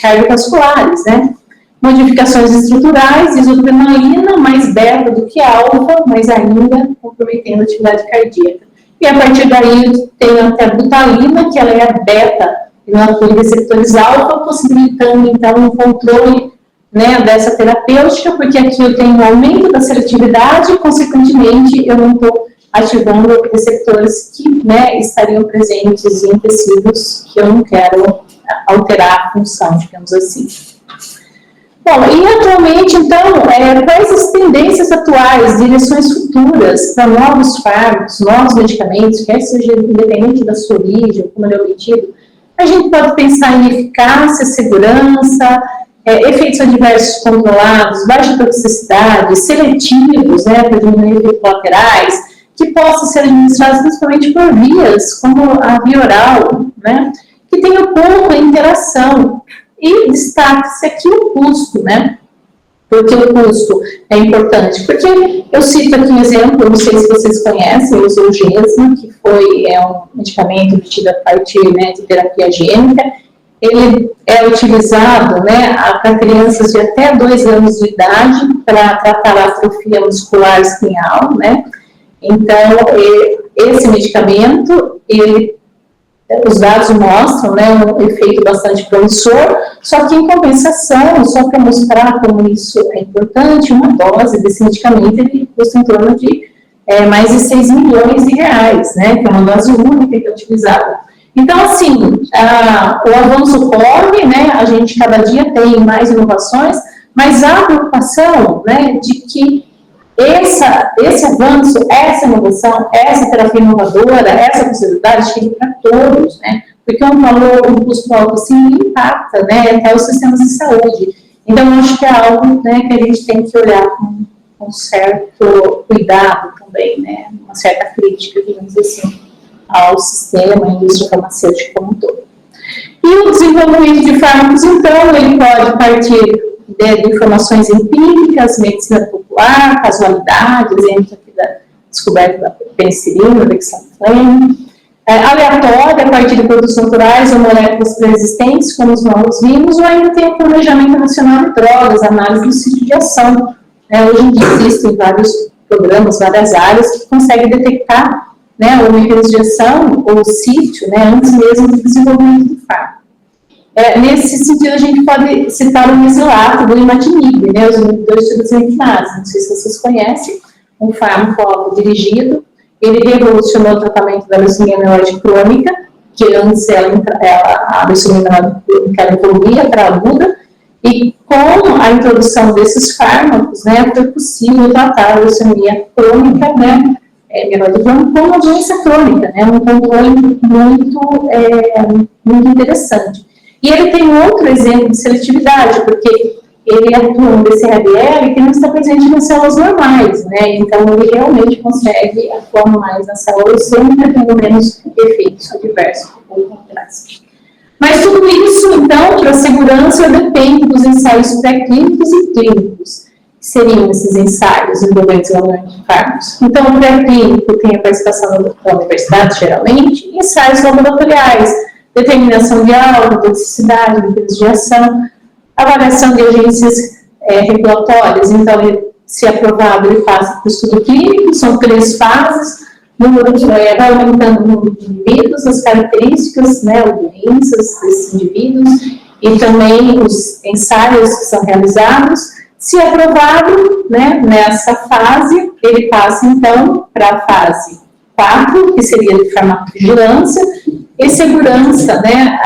cardiovasculares, né? Modificações estruturais, isotretinoína, mais beta do que alfa, mas ainda comprometendo a atividade cardíaca. E a partir daí tem até a butalina, que ela é a beta, e não atua em receptores alfa, possibilitando, então, um controle, né, dessa terapêutica, porque aqui eu tenho um aumento da seletividade e, consequentemente, eu não estou ativando receptores que, né, estariam presentes em tecidos que eu não quero alterar a função, digamos assim. Bom, e atualmente, então, quais as tendências atuais, direções futuras para novos fármacos, novos medicamentos, quer seja independente da sua origem, como ele é obtido? A gente pode pensar em eficácia, segurança, efeitos adversos controlados, baixa toxicidade, seletivos, né, para diminuir efeitos colaterais, que possam ser administrados principalmente por vias, como a via oral, né, que tenham pouca interação. E destaca-se aqui o custo, né? Porque o custo é importante. Porque eu cito aqui um exemplo, não sei se vocês conhecem, o Zolgensma, que foi um medicamento obtido a partir, né, de terapia gênica. Ele é utilizado, né, para crianças de até 2 anos de idade para tratar a atrofia muscular espinhal, né? Então, esse medicamento, os dados mostram, né, um efeito bastante promissor, só que em compensação, só para mostrar como isso é importante, uma dose desse medicamento ele custa em torno de mais de 6 milhões de reais, né, que é uma dose única que é utilizada. Então, assim, o avanço ocorre, né, a gente cada dia tem mais inovações, mas há a preocupação, né, de que esse avanço, essa inovação, essa terapia inovadora, essa possibilidade chegue para todos, né? Porque um custo alto assim impacta, né, até os sistemas de saúde. Então, eu acho que é algo, né, que a gente tem que olhar com certo cuidado também, né? Uma certa crítica, digamos assim, ao sistema, à indústria farmacêutica como um todo. E o desenvolvimento de fármacos, então, ele pode partir de informações empíricas, medicina popular, casualidade, exemplos aqui da descoberta da penicilina, da hexaflame, aleatória, a partir de produtos naturais ou moléculas pré-existentes, como nós vimos, ou ainda tem o planejamento nacional de drogas, análise do sítio de ação. Hoje em dia existem vários programas, várias áreas que conseguem detectar, né, o mecanismo de ação ou o sítio, né, antes mesmo do desenvolvimento do fármaco. Nesse sentido, a gente pode citar o mesilato do imatinib, né, os inibidores de desenquinase. Não sei se vocês conhecem, um fármaco dirigido. Ele revolucionou o tratamento da leucemia mieloide crônica, que antes a leucemia mieloide crônica era evoluía para aguda, e com a introdução desses fármacos, né, foi possível tratar a leucemia crônica, né, mieloide crônica, como uma doença crônica, né, um controle muito interessante. E ele tem outro exemplo de seletividade, porque ele atua no BCR-ABL que não está presente nas células normais, né? Então, ele realmente consegue atuar mais nas células, sempre tendo menos efeitos adversos ou contrários. Mas tudo isso, então, para a segurança, depende dos ensaios pré-clínicos e clínicos, que seriam esses ensaios envolvendo desenvolvimento de fármacos. Então, o pré-clínico tem a participação da universidade, geralmente, e ensaios laboratoriais, determinação de alta, toxicidade, mecanismos de ação, avaliação de agências regulatórias, então se aprovado, ele passa para o estudo clínico, são 3 fases, vai aumentando o número de indivíduos, as características, né, as doenças desses indivíduos, e também os ensaios que são realizados. Se aprovado, né, nessa fase, ele passa, então, para a fase 4, que seria de farmacovigilância, e segurança, né,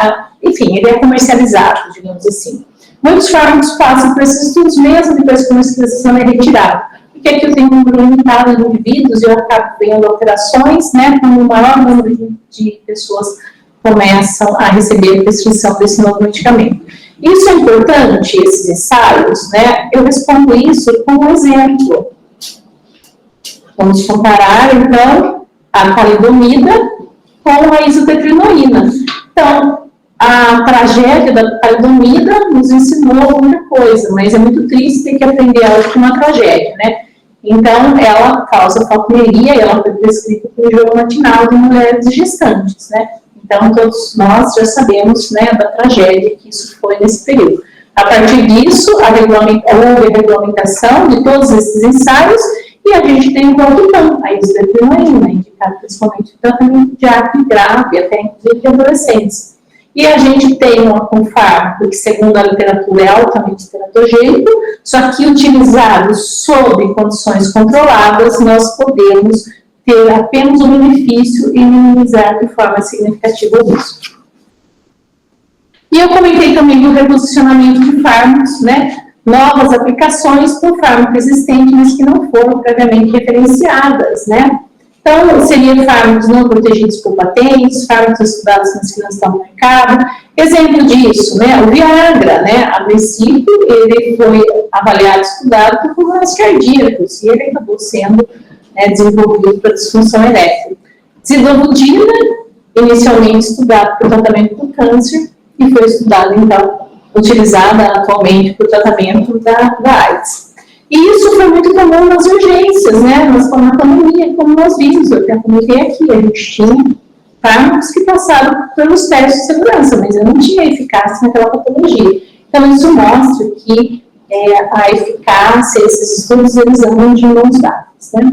enfim, ele é comercializado, digamos assim. Muitos fármacos passam por esses estudos, mesmo depois que a comercialização é retirada. Porque aqui eu tenho um número limitado de indivíduos, eu acabo vendo alterações, né, quando o maior número de pessoas começam a receber a prescrição desse novo medicamento. Isso é importante, esses ensaios, né? Eu respondo isso com um exemplo. Vamos comparar, então, a talidomida com a isotetrinoína. Então, a tragédia da talidomida nos ensinou muita coisa, mas é muito triste ter que aprender algo com uma tragédia, né? Então, ela causa falconeria e ela foi prescrita por jejum matinal de mulheres gestantes, né? Então, todos nós já sabemos, né, da tragédia que isso foi nesse período. A partir disso, houve a regulamentação de todos esses ensaios e a gente tem o Valtupam, a isotetrinoína, indicado principalmente no tratamento de acne grave, até inclusive de adolescentes. E a gente tem um fármaco que, segundo a literatura, é altamente teratogênico, só que utilizado sob condições controladas, nós podemos ter apenas um benefício e minimizar de forma significativa o risco. E eu comentei também do reposicionamento de fármacos, né? Novas aplicações com fármaco existente, mas que não foram previamente referenciadas, né? Então, seriam fármacos não protegidos por patentes, fármacos estudados, mas que não estão no mercado. Exemplo disso, né? O Viagra, né? A princípio, ele foi avaliado e estudado por problemas cardíacos, e ele acabou sendo desenvolvido para disfunção erétil. Zidovudina, inicialmente estudado para o tratamento do câncer, e foi estudado, então, utilizada atualmente para o tratamento da AIDS. E isso foi muito comum nas urgências, né, na pandemia, como nós vimos, eu até comentei aqui, a gente tinha fármacos que passaram pelos testes de segurança, mas não tinha eficácia naquela patologia. Então, isso mostra que a eficácia, esses estudos, eles andam de mãos dadas, né.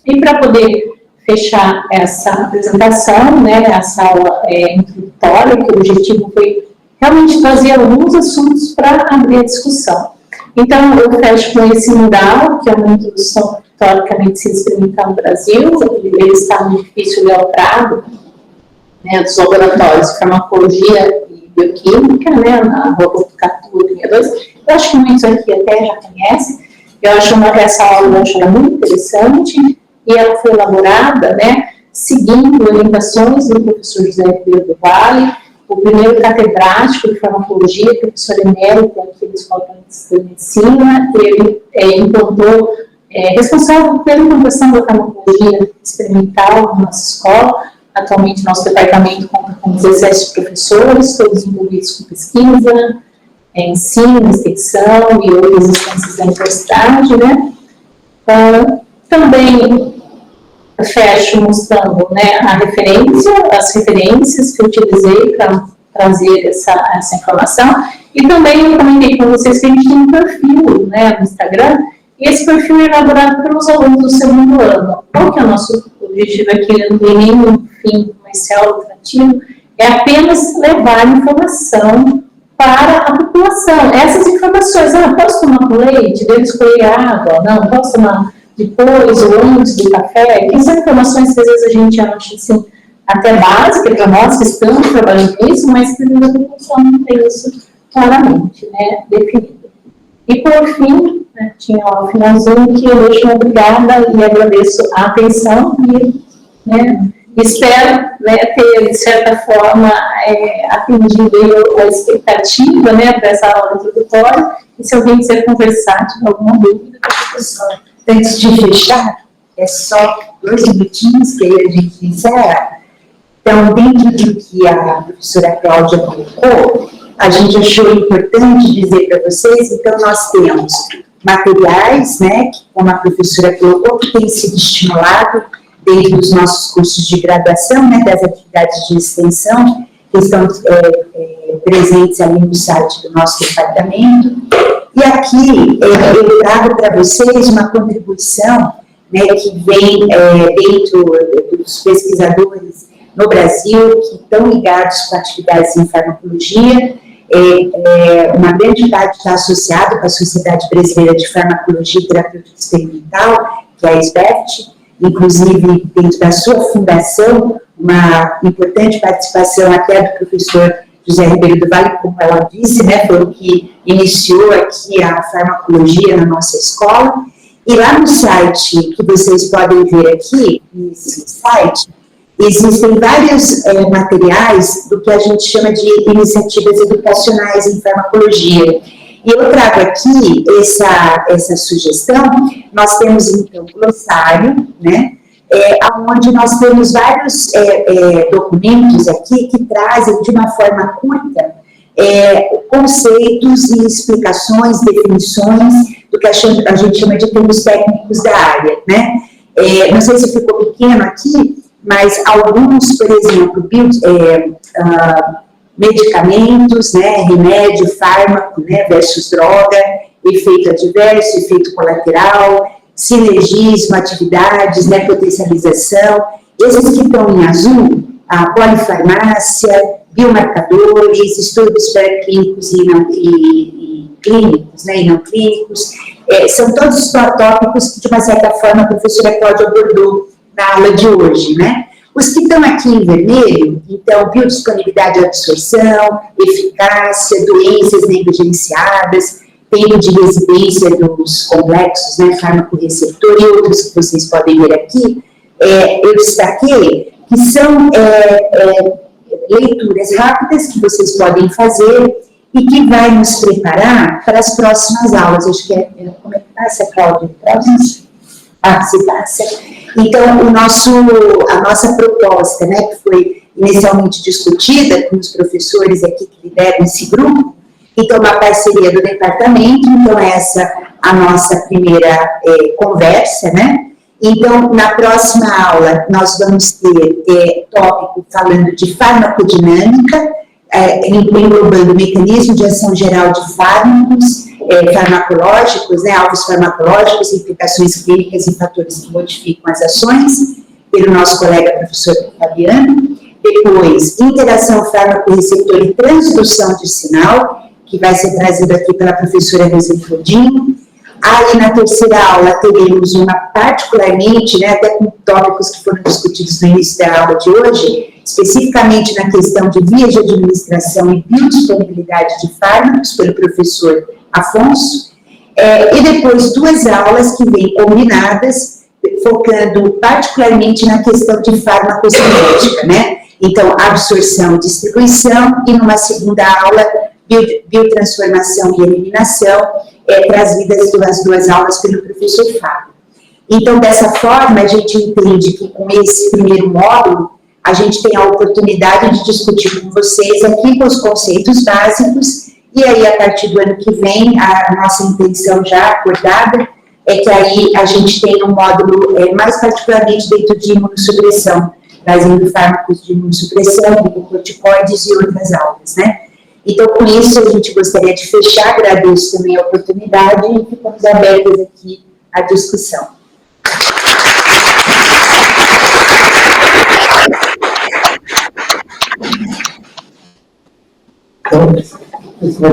E para poder fechar essa apresentação, né, essa aula introdutória, que o objetivo foi realmente trazer alguns assuntos para abrir a discussão. Então, eu fecho com esse mural, que é uma introdução teoricamente se experimental no Brasil, ele está no edifício Léo Prado, né, dos laboratórios de farmacologia e bioquímica, né, na Rua Botucatu, linha 2. Eu acho que muitos aqui até já conhecem. Eu acho essa aula muito interessante, e ela foi elaborada, né, seguindo orientações do professor José Ribeiro do Vale, o primeiro catedrático de farmacologia, professor emérito aqui da Escola de Medicina. Ele implantou, responsável pela implantação da farmacologia experimental na nossa escola. Atualmente, nosso departamento conta com 17 professores, todos envolvidos com pesquisa, ensino, extensão e outras instâncias da universidade, né? Também fecho mostrando, né, as referências que eu utilizei para trazer essa informação, e também eu comentei com vocês que a gente tem um perfil, né, no Instagram, e esse perfil é elaborado pelos alunos do segundo ano. Qual que é o nosso objetivo aqui? Não tem nenhum fim comercial lucrativo, é apenas levar informação para a população. Essas informações, posso tomar com leite, devo escolher água, não, posso tomar depois ou antes do café, que são informações que às vezes a gente acha assim, até básica para nós que estamos trabalhando nisso, mas que a população não tem isso claramente, né, definido. E por fim, né, tinha um finalzinho que eu deixo obrigada e agradeço a atenção e, né, espero, né, ter, de certa forma, atendido a expectativa, né, para essa aula introdutória, e se alguém quiser conversar, tiver alguma dúvida, professora. Antes de fechar, é só 2 minutinhos que a gente encerra. Então, dentro do que a professora Cláudia colocou, a gente achou importante dizer para vocês, então nós temos materiais, né, que, como a professora colocou, que tem sido estimulado dentro dos nossos cursos de graduação, né, das atividades de extensão, que estão presentes ali no site do nosso departamento. E aqui eu trago para vocês uma contribuição, né, que vem dentro dos pesquisadores no Brasil, que estão ligados com atividades em farmacologia. Uma grande parte está associada com a Sociedade Brasileira de Farmacologia e Terapêutica Experimental, que é a SBEFT, inclusive dentro da sua fundação, uma importante participação até do professor José Ribeiro do Vale, como ela disse, né, foi o que iniciou aqui a farmacologia na nossa escola. E lá no site, que vocês podem ver aqui, nesse site, existem vários materiais do que a gente chama de iniciativas educacionais em farmacologia. E eu trago aqui essa sugestão. Nós temos, então, o glossário, né, onde nós temos vários documentos aqui que trazem, de uma forma curta, conceitos e explicações, definições do que a gente chama de termos técnicos da área, né? Não sei se ficou pequeno aqui, mas alguns, por exemplo, medicamentos, né, remédio, fármaco, né, versus droga, efeito adverso, efeito colateral, sinergismo, atividades, né, potencialização. Esses que estão em azul, a polifarmácia, biomarcadores, estudos pré-clínicos e clínicos, né, e não clínicos, são todos tópicos que, de uma certa forma, a professora Cláudia abordou na aula de hoje, né? Os que estão aqui em vermelho, então, biodisponibilidade e absorção, eficácia, doenças negligenciadas, tempo de residência dos complexos, né, fármaco-receptor e outros que vocês podem ver aqui, eu destaquei que são leituras rápidas que vocês podem fazer e que vai nos preparar para as próximas aulas. Acho que como é que passa, Cláudia? Se passa. Então, a nossa proposta, né, que foi inicialmente discutida com os professores aqui que lideram esse grupo, então, uma parceria do departamento, então essa a nossa primeira conversa, né? Então, na próxima aula, nós vamos ter tópico falando de farmacodinâmica, englobando o mecanismo de ação geral de fármacos, farmacológicos, né, alvos farmacológicos, implicações clínicas e fatores que modificam as ações, pelo nosso colega professor Fabiano. Depois, interação fármaco-receptor e transdução de sinal, que vai ser trazido aqui pela professora Rosane Frodinho. Aí, na terceira aula, teremos uma particularmente, né, até com tópicos que foram discutidos no início da aula de hoje, especificamente na questão de vias de administração e biodisponibilidade de fármacos, pelo professor Afonso. E depois, duas aulas que vêm combinadas, focando particularmente na questão de farmacocinética, né? Então, absorção e distribuição, e numa segunda aula, biotransformação e eliminação, trazidas as duas aulas pelo professor Fábio. Então, dessa forma, a gente entende que com esse primeiro módulo, a gente tem a oportunidade de discutir com vocês aqui com os conceitos básicos, e aí, a partir do ano que vem, a nossa intenção já acordada é que aí a gente tenha um módulo mais particularmente dentro de imunossupressão, trazendo fármacos de imunossupressão, glucocorticoides e outras aulas, né? Então, com isso, a gente gostaria de fechar, agradeço também a oportunidade e ficamos abertos aqui à discussão. Então, muito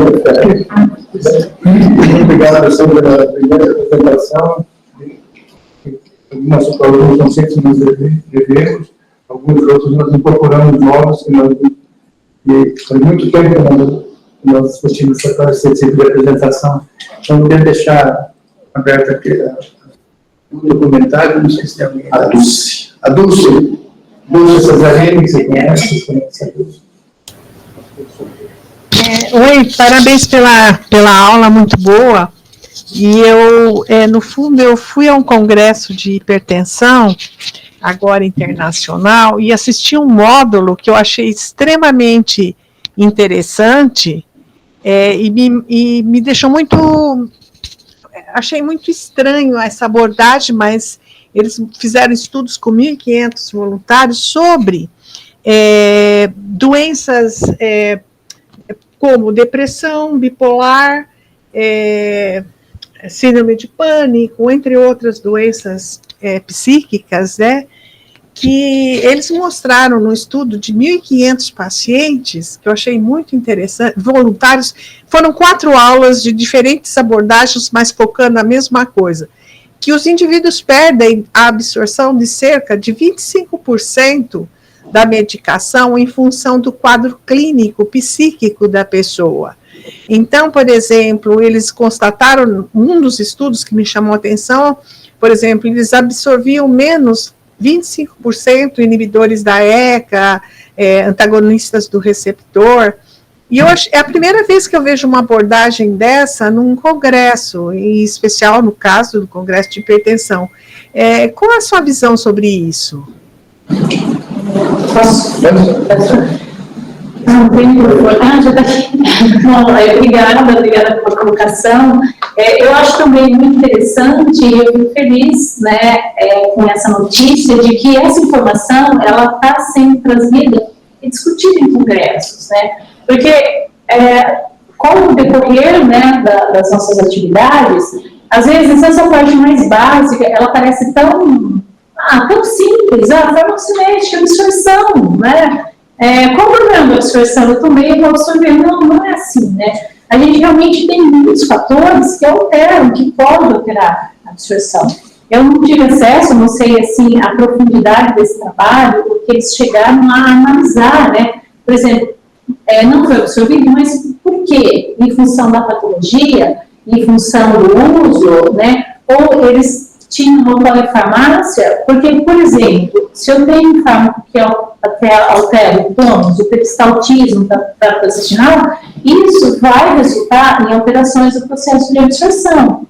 obrigado, professor, pela primeira apresentação. Alguns conceitos nós devemos, alguns outros nós incorporamos novos, e foi muito tempo que nós discutimos esse tipo de apresentação. Então, eu queria deixar aberto aqui um documentário, não sei se tem alguém. A Dulce Cesarini, que você conhece a Dulce? Oi, parabéns pela aula muito boa. E eu, no fundo, eu fui a um congresso de hipertensão, agora internacional, e assisti um módulo que eu achei extremamente interessante, e me deixou muito... Achei muito estranho essa abordagem, mas eles fizeram estudos com 1.500 voluntários sobre doenças como depressão, bipolar, síndrome de pânico, entre outras doenças psíquicas, né? Que eles mostraram no estudo de 1.500 pacientes, que eu achei muito interessante, voluntários, foram 4 aulas de diferentes abordagens, mas focando na mesma coisa, que os indivíduos perdem a absorção de cerca de 25% da medicação em função do quadro clínico, psíquico da pessoa. Então, por exemplo, eles constataram, um dos estudos que me chamou a atenção, por exemplo, eles absorviam menos 25% inibidores da ECA, antagonistas do receptor, e é a primeira vez que eu vejo uma abordagem dessa num congresso, em especial no caso do congresso de hipertensão. Qual é a sua visão sobre isso? Obrigada pela colocação. Eu acho também muito interessante e eu fico feliz, né, com essa notícia de que essa informação ela está sendo trazida e discutida em congressos, né, porque com o decorrer, né, das nossas atividades, às vezes essa parte mais básica ela parece tão simples, farmacocinética, absorção, né? Qual o problema da absorção? Eu tomei, vou absorver. Não é assim, né? A gente realmente tem muitos fatores que alteram, que podem alterar a absorção. Eu não tive acesso, não sei, assim, a profundidade desse trabalho, porque eles chegaram a analisar, né? Por exemplo, não foi absorvido, mas por quê? Em função da patologia, em função do uso, né? Ou eles tinham uma polifarmácia, porque, por exemplo, se eu tenho um fármaco que até altera o tônus, o peristaltismo da trato intestinal, isso vai resultar em alterações do processo de absorção.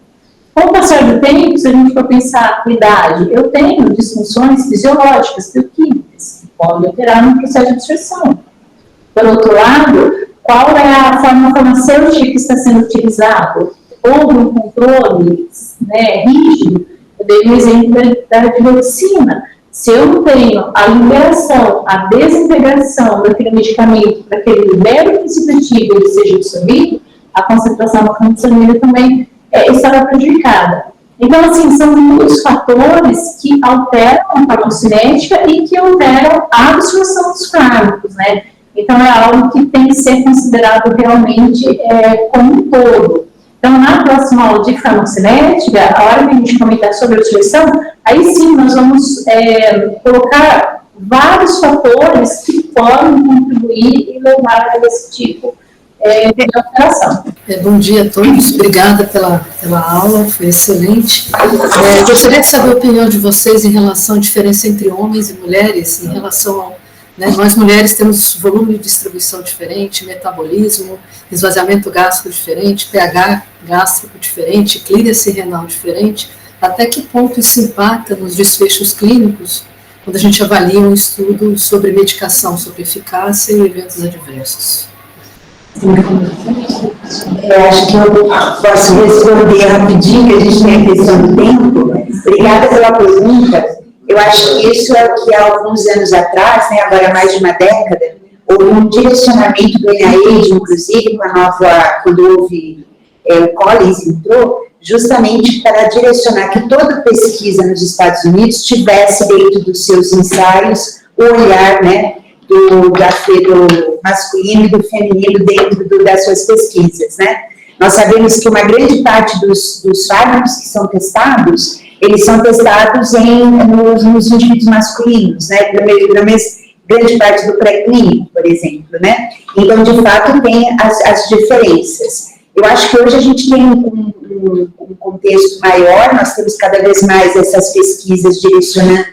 Com o passar do tempo, se a gente for pensar na idade, eu tenho disfunções fisiológicas, bioquímicas, que podem alterar no processo de absorção. Por outro lado, qual é a forma farmacêutica que está sendo utilizada? Houve um controle, né, rígido. Eu dei um exemplo da dioxina. Se eu não tenho a liberação, a desintegração daquele medicamento para que ele libere o princípio ativo e ele seja absorvido, a concentração na corrente sanguínea também estará prejudicada. Então, assim, são muitos fatores que alteram a farmacocinética e que alteram a absorção dos fármacos, né? Então, é algo que tem que ser considerado realmente como um todo. Então, na próxima aula de farmacocinética, a hora que a gente comentar sobre a absorção, aí sim nós vamos colocar vários fatores que podem contribuir e levar a esse tipo de alteração. Bom dia a todos, obrigada pela aula, foi excelente. Gostaria de saber a opinião de vocês em relação à diferença entre homens e mulheres, em relação ao nós mulheres temos volume de distribuição diferente, metabolismo, esvaziamento gástrico diferente, pH gástrico diferente, clírice renal diferente. Até que ponto isso impacta nos desfechos clínicos, quando a gente avalia um estudo sobre medicação, sobre eficácia e eventos adversos? Eu acho que eu posso responder rapidinho, que a gente tem a questão do tempo. Obrigada pela pergunta. Eu acho que isso é o que há alguns anos atrás, né, agora mais de uma década, houve um direcionamento do NIH, inclusive, quando houve o Collins entrou, justamente para direcionar que toda pesquisa nos Estados Unidos tivesse dentro dos seus ensaios o olhar, né, do masculino e do feminino dentro das suas pesquisas, né. Nós sabemos que uma grande parte dos fármacos que são testados, eles são testados nos indivíduos masculinos, né, pela grande parte do pré-clínico, por exemplo, né. Então, de fato, tem as diferenças. Eu acho que hoje a gente tem um contexto maior, nós temos cada vez mais essas pesquisas direcionando,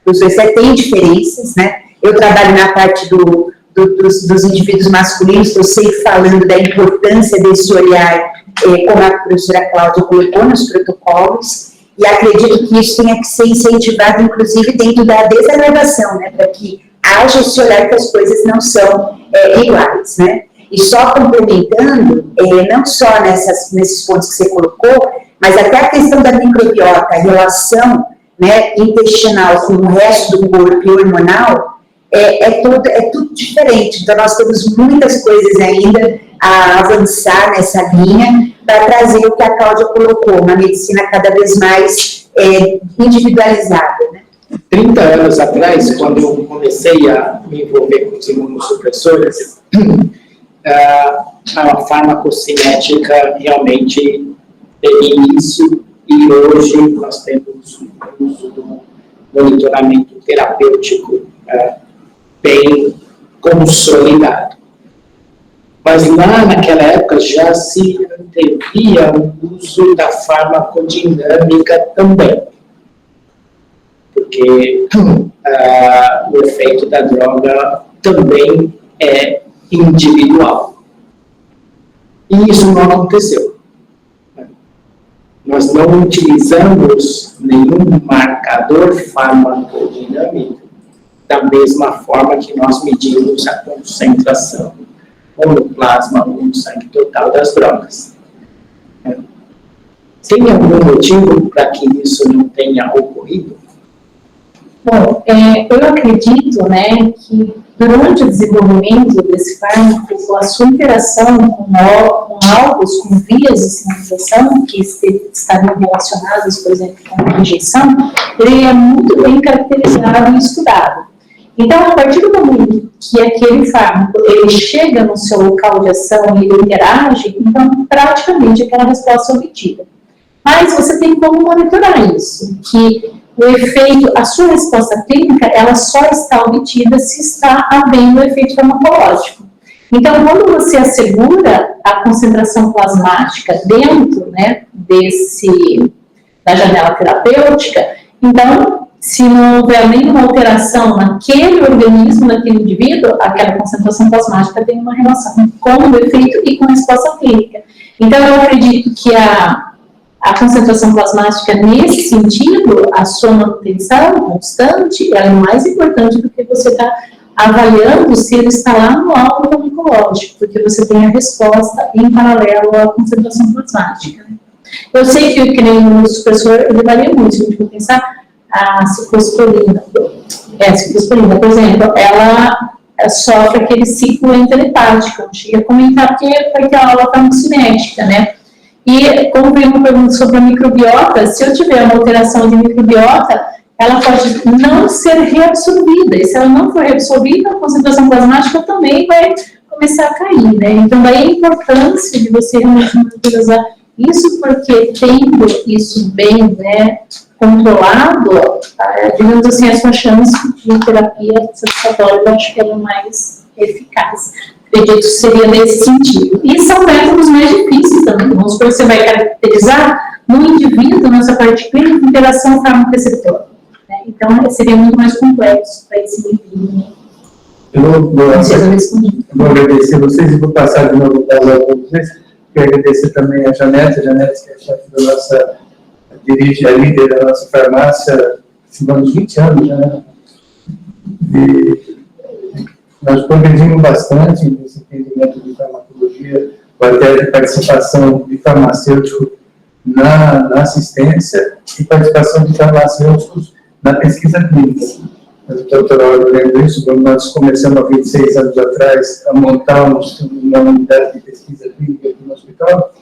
você tem diferenças, né. Eu trabalho na parte dos indivíduos masculinos, estou sempre falando da importância desse olhar, como a professora Cláudia colocou nos protocolos, e acredito que isso tenha que ser incentivado, inclusive, dentro da desagravação, né, para que haja esse olhar que as coisas não são iguais, né. E só complementando, não só nesses pontos que você colocou, mas até a questão da microbiota, a relação, né, intestinal com o resto do corpo e hormonal, é tudo diferente. Então, nós temos muitas coisas ainda a avançar nessa linha, para trazer o que a Cláudia colocou, uma medicina cada vez mais individualizada, né? 30 anos atrás, quando eu comecei a me envolver com os imunossupressores, a farmacocinética realmente teve início e hoje nós temos o uso do monitoramento terapêutico bem consolidado. Mas lá naquela época já se antevia o uso da farmacodinâmica também, porque o efeito da droga também é individual. E isso não aconteceu. Nós não utilizamos nenhum marcador farmacodinâmico da mesma forma que nós medimos a concentração ou no plasma ou no sangue total das drogas. Tem algum motivo para que isso não tenha ocorrido? Bom, eu acredito, né, que durante o desenvolvimento desse fármaco, a sua interação com alvos, com vias de sinalização que estariam relacionadas, por exemplo, com a injeção, ele é muito bem caracterizado e estudado. Então, a partir do momento que aquele fármaco ele chega no seu local de ação e ele interage, então, praticamente, aquela resposta é obtida. Mas você tem como monitorar isso, que o efeito, a sua resposta clínica, ela só está obtida se está havendo o efeito farmacológico. Então, quando você assegura a concentração plasmática dentro, né, da janela terapêutica, então, se não houver nenhuma alteração naquele organismo, naquele indivíduo, aquela concentração plasmática tem uma relação com o efeito e com a resposta clínica. Então, eu acredito que a concentração plasmática, nesse sentido, a sua manutenção constante, ela é mais importante do que você está avaliando se ele está lá no alvo farmacológico, porque você tem a resposta em paralelo à concentração plasmática. Eu sei que o imunossupressor, ele varia muito, se a gente for pensar, a ciclosporina, por exemplo, ela sofre aquele ciclo enterepático, eu cheguei a comentar porque vai ter a aula farmacocinética, né? E, como veio uma pergunta sobre a microbiota, se eu tiver uma alteração de microbiota, ela pode não ser reabsorvida. E se ela não for reabsorvida, a concentração plasmática também vai começar a cair, né? Então, daí a importância de você realmente monitorizar isso, porque tendo isso bem, né, controlado, digamos assim, a sua chance de terapia satisfatória, eu acho que ela é mais eficaz. Acredito que seria nesse sentido. E são métodos mais difíceis também. Vamos supor que você vai caracterizar no indivíduo, nessa parte clínica, interação farmaco-receptor. Né? Então, seria muito mais complexo para esse indivíduo. Eu vou agradecer vocês e vou passar de novo para vocês. Quero agradecer também a Janete, que é a chefe da nossa, dirige a líder da nossa farmácia, há uns 20 anos já, né? E nós progredimos bastante nesse entendimento de farmacologia, até de participação de farmacêutico na assistência e participação de farmacêuticos na pesquisa clínica. O doutor Olho lembra isso, quando nós começamos há 26 anos atrás a montar uma unidade de pesquisa clínica aqui no hospital,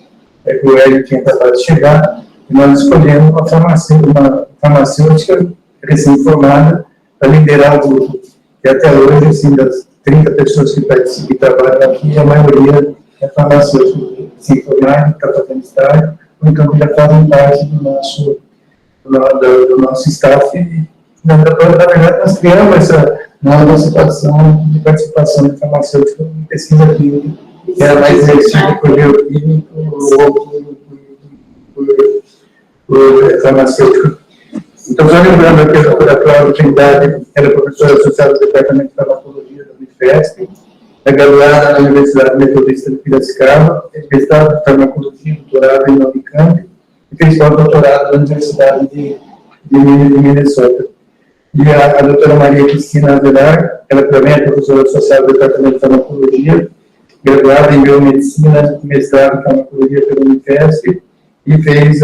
o Hélio tinha acabado de chegar, e nós escolhemos uma farmacêutica recém-formada para liderar o grupo. E até hoje, assim, das 30 pessoas que trabalham aqui, a maioria é farmacêutica recém-formada, que está fazendo estágio, ou então que já fazem parte do nosso staff. E, na verdade, nós criamos essa nova situação de participação de farmacêutica em pesquisa clínica, que era mais exercida por bioquímico ou por farmacêutico. Então, só lembrando aqui, a doutora Cláudia Trindade era professora associada do Departamento de Farmacologia da Unifesp, é graduada na Universidade Metodista de Piracicaba, é mestrado de Farmacologia, doutorado em Unicamp, e fez pós-doutorado na Universidade de Minnesota. E a doutora Maria Cristina Avelar, ela também é professora associada do Departamento de Farmacologia, graduada em Biomedicina, mestrado em Farmacologia pela Unifesp, e fez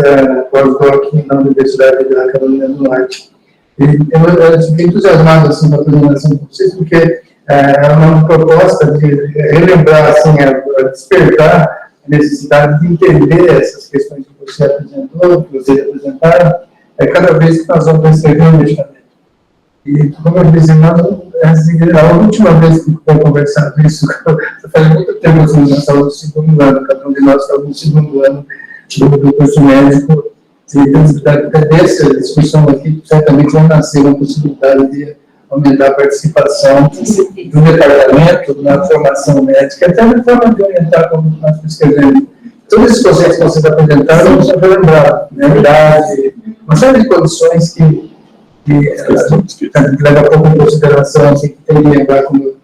pós-doc na Universidade da Carolina do Norte. E eu fiquei entusiasmado assim, com a apresentação de vocês, porque é uma proposta de relembrar, assim, despertar a necessidade de entender essas questões que você apresentou, que vocês apresentaram, cada vez que nós vamos receber um medicamento. E, como eu disse, a última vez que foi conversado isso, faz muito tempo que nós estamos no segundo ano, cada um de nós estava no segundo ano do curso médico, e dessa discussão aqui, certamente vai nascer uma possibilidade de aumentar a participação do departamento na formação médica, até na forma de orientar como nós escrevemos. Todos esses conceitos que vocês apresentaram, você vai lembrar, na verdade, uma série de condições que a gente leva pouco em consideração, assim, que tem que lembrar, como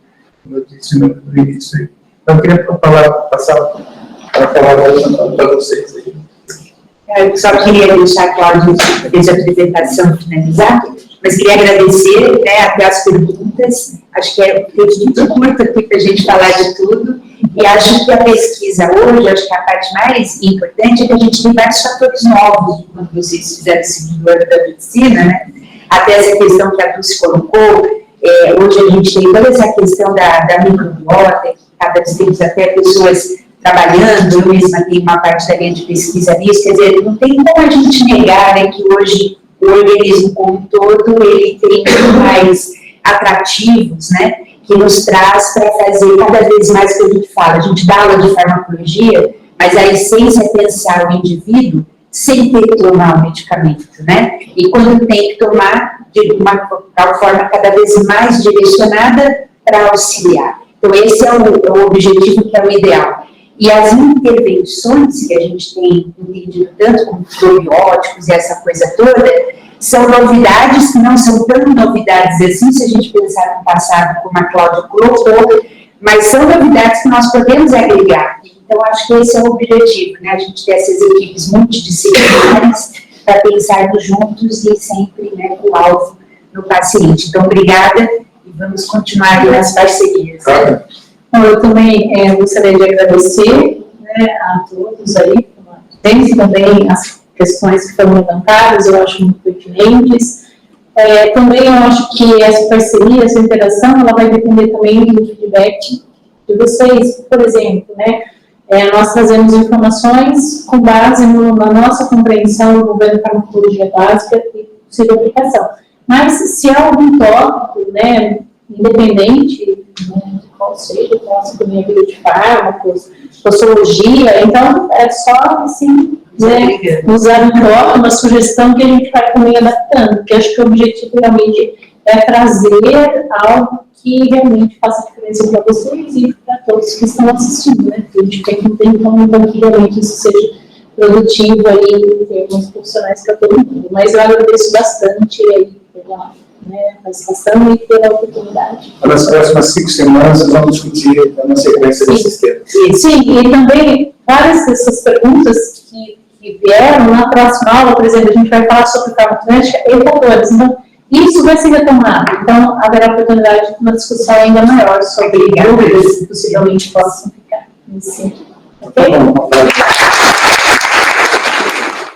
eu disse no início. Então, eu queria passar para falar para vocês aí. Eu só queria deixar claro, desde a apresentação finalizar, mas queria agradecer, né, até as perguntas. Acho que é muito curto aqui para a gente falar de tudo. E acho que a pesquisa hoje, acho que a parte mais importante é que a gente tem vários fatores novos, quando vocês fizeram o segundo ano da medicina, né? Até essa questão que a Dulce colocou, hoje a gente tem toda essa questão da microbiota, que cada vez temos até pessoas trabalhando, eu mesma tenho uma parte da linha de pesquisa nisso, quer dizer, não tem como a gente negar, né, que hoje o organismo como um todo, ele tem muito mais atrativos, né, que nos traz para fazer cada vez mais o que a gente fala. A gente dá aula de farmacologia, mas a essência é pensar o indivíduo sem ter que tomar o medicamento, né? E quando tem que tomar, de uma forma cada vez mais direcionada para auxiliar. Então, esse é o objetivo, que é o ideal. E as intervenções que a gente tem entendido tanto como probióticos e essa coisa toda, são novidades que não são tão novidades assim, se a gente pensar no passado, como a Cláudia colocou, mas são novidades que nós podemos agregar. Então, acho que esse é o objetivo, né? A gente ter essas equipes multidisciplinares para pensarmos juntos e sempre, né, com o alvo no paciente. Então, obrigada e vamos continuar aí nas parcerias. Né? Bom, eu também gostaria de agradecer, né, a todos aí, desde também as questões que foram levantadas, eu acho muito pertinentes. Também eu acho que essa parceria, essa interação, ela vai depender também do feedback de vocês. Por exemplo, né, nós trazemos informações com base na nossa compreensão do governo farmacologia básica e possível aplicação. Mas se há algum tópico, né, independente, né, de qual seja, possa também vir de fármacos, sociologia, então é só assim, né, usar um tópico, uma sugestão que a gente vai também adaptando, porque acho que o objetivo realmente é trazer algo que realmente faça diferença para vocês e para todos que estão assistindo, né? Porque a gente quer que não tem como que realmente isso seja produtivo aí em termos profissionais para todo mundo. Mas eu agradeço bastante aí pela, né, participação e pela oportunidade. Nas próximas 5 semanas, nós vamos discutir na sequência desses temas. Sim, e também várias dessas perguntas que vieram na próxima aula, por exemplo, a gente vai falar sobre farmacocinética e fatores. Então, isso vai ser retomado. Então, haverá oportunidade de uma discussão ainda maior sobre dúvidas que possivelmente possam ficar nesse sentido. Ok?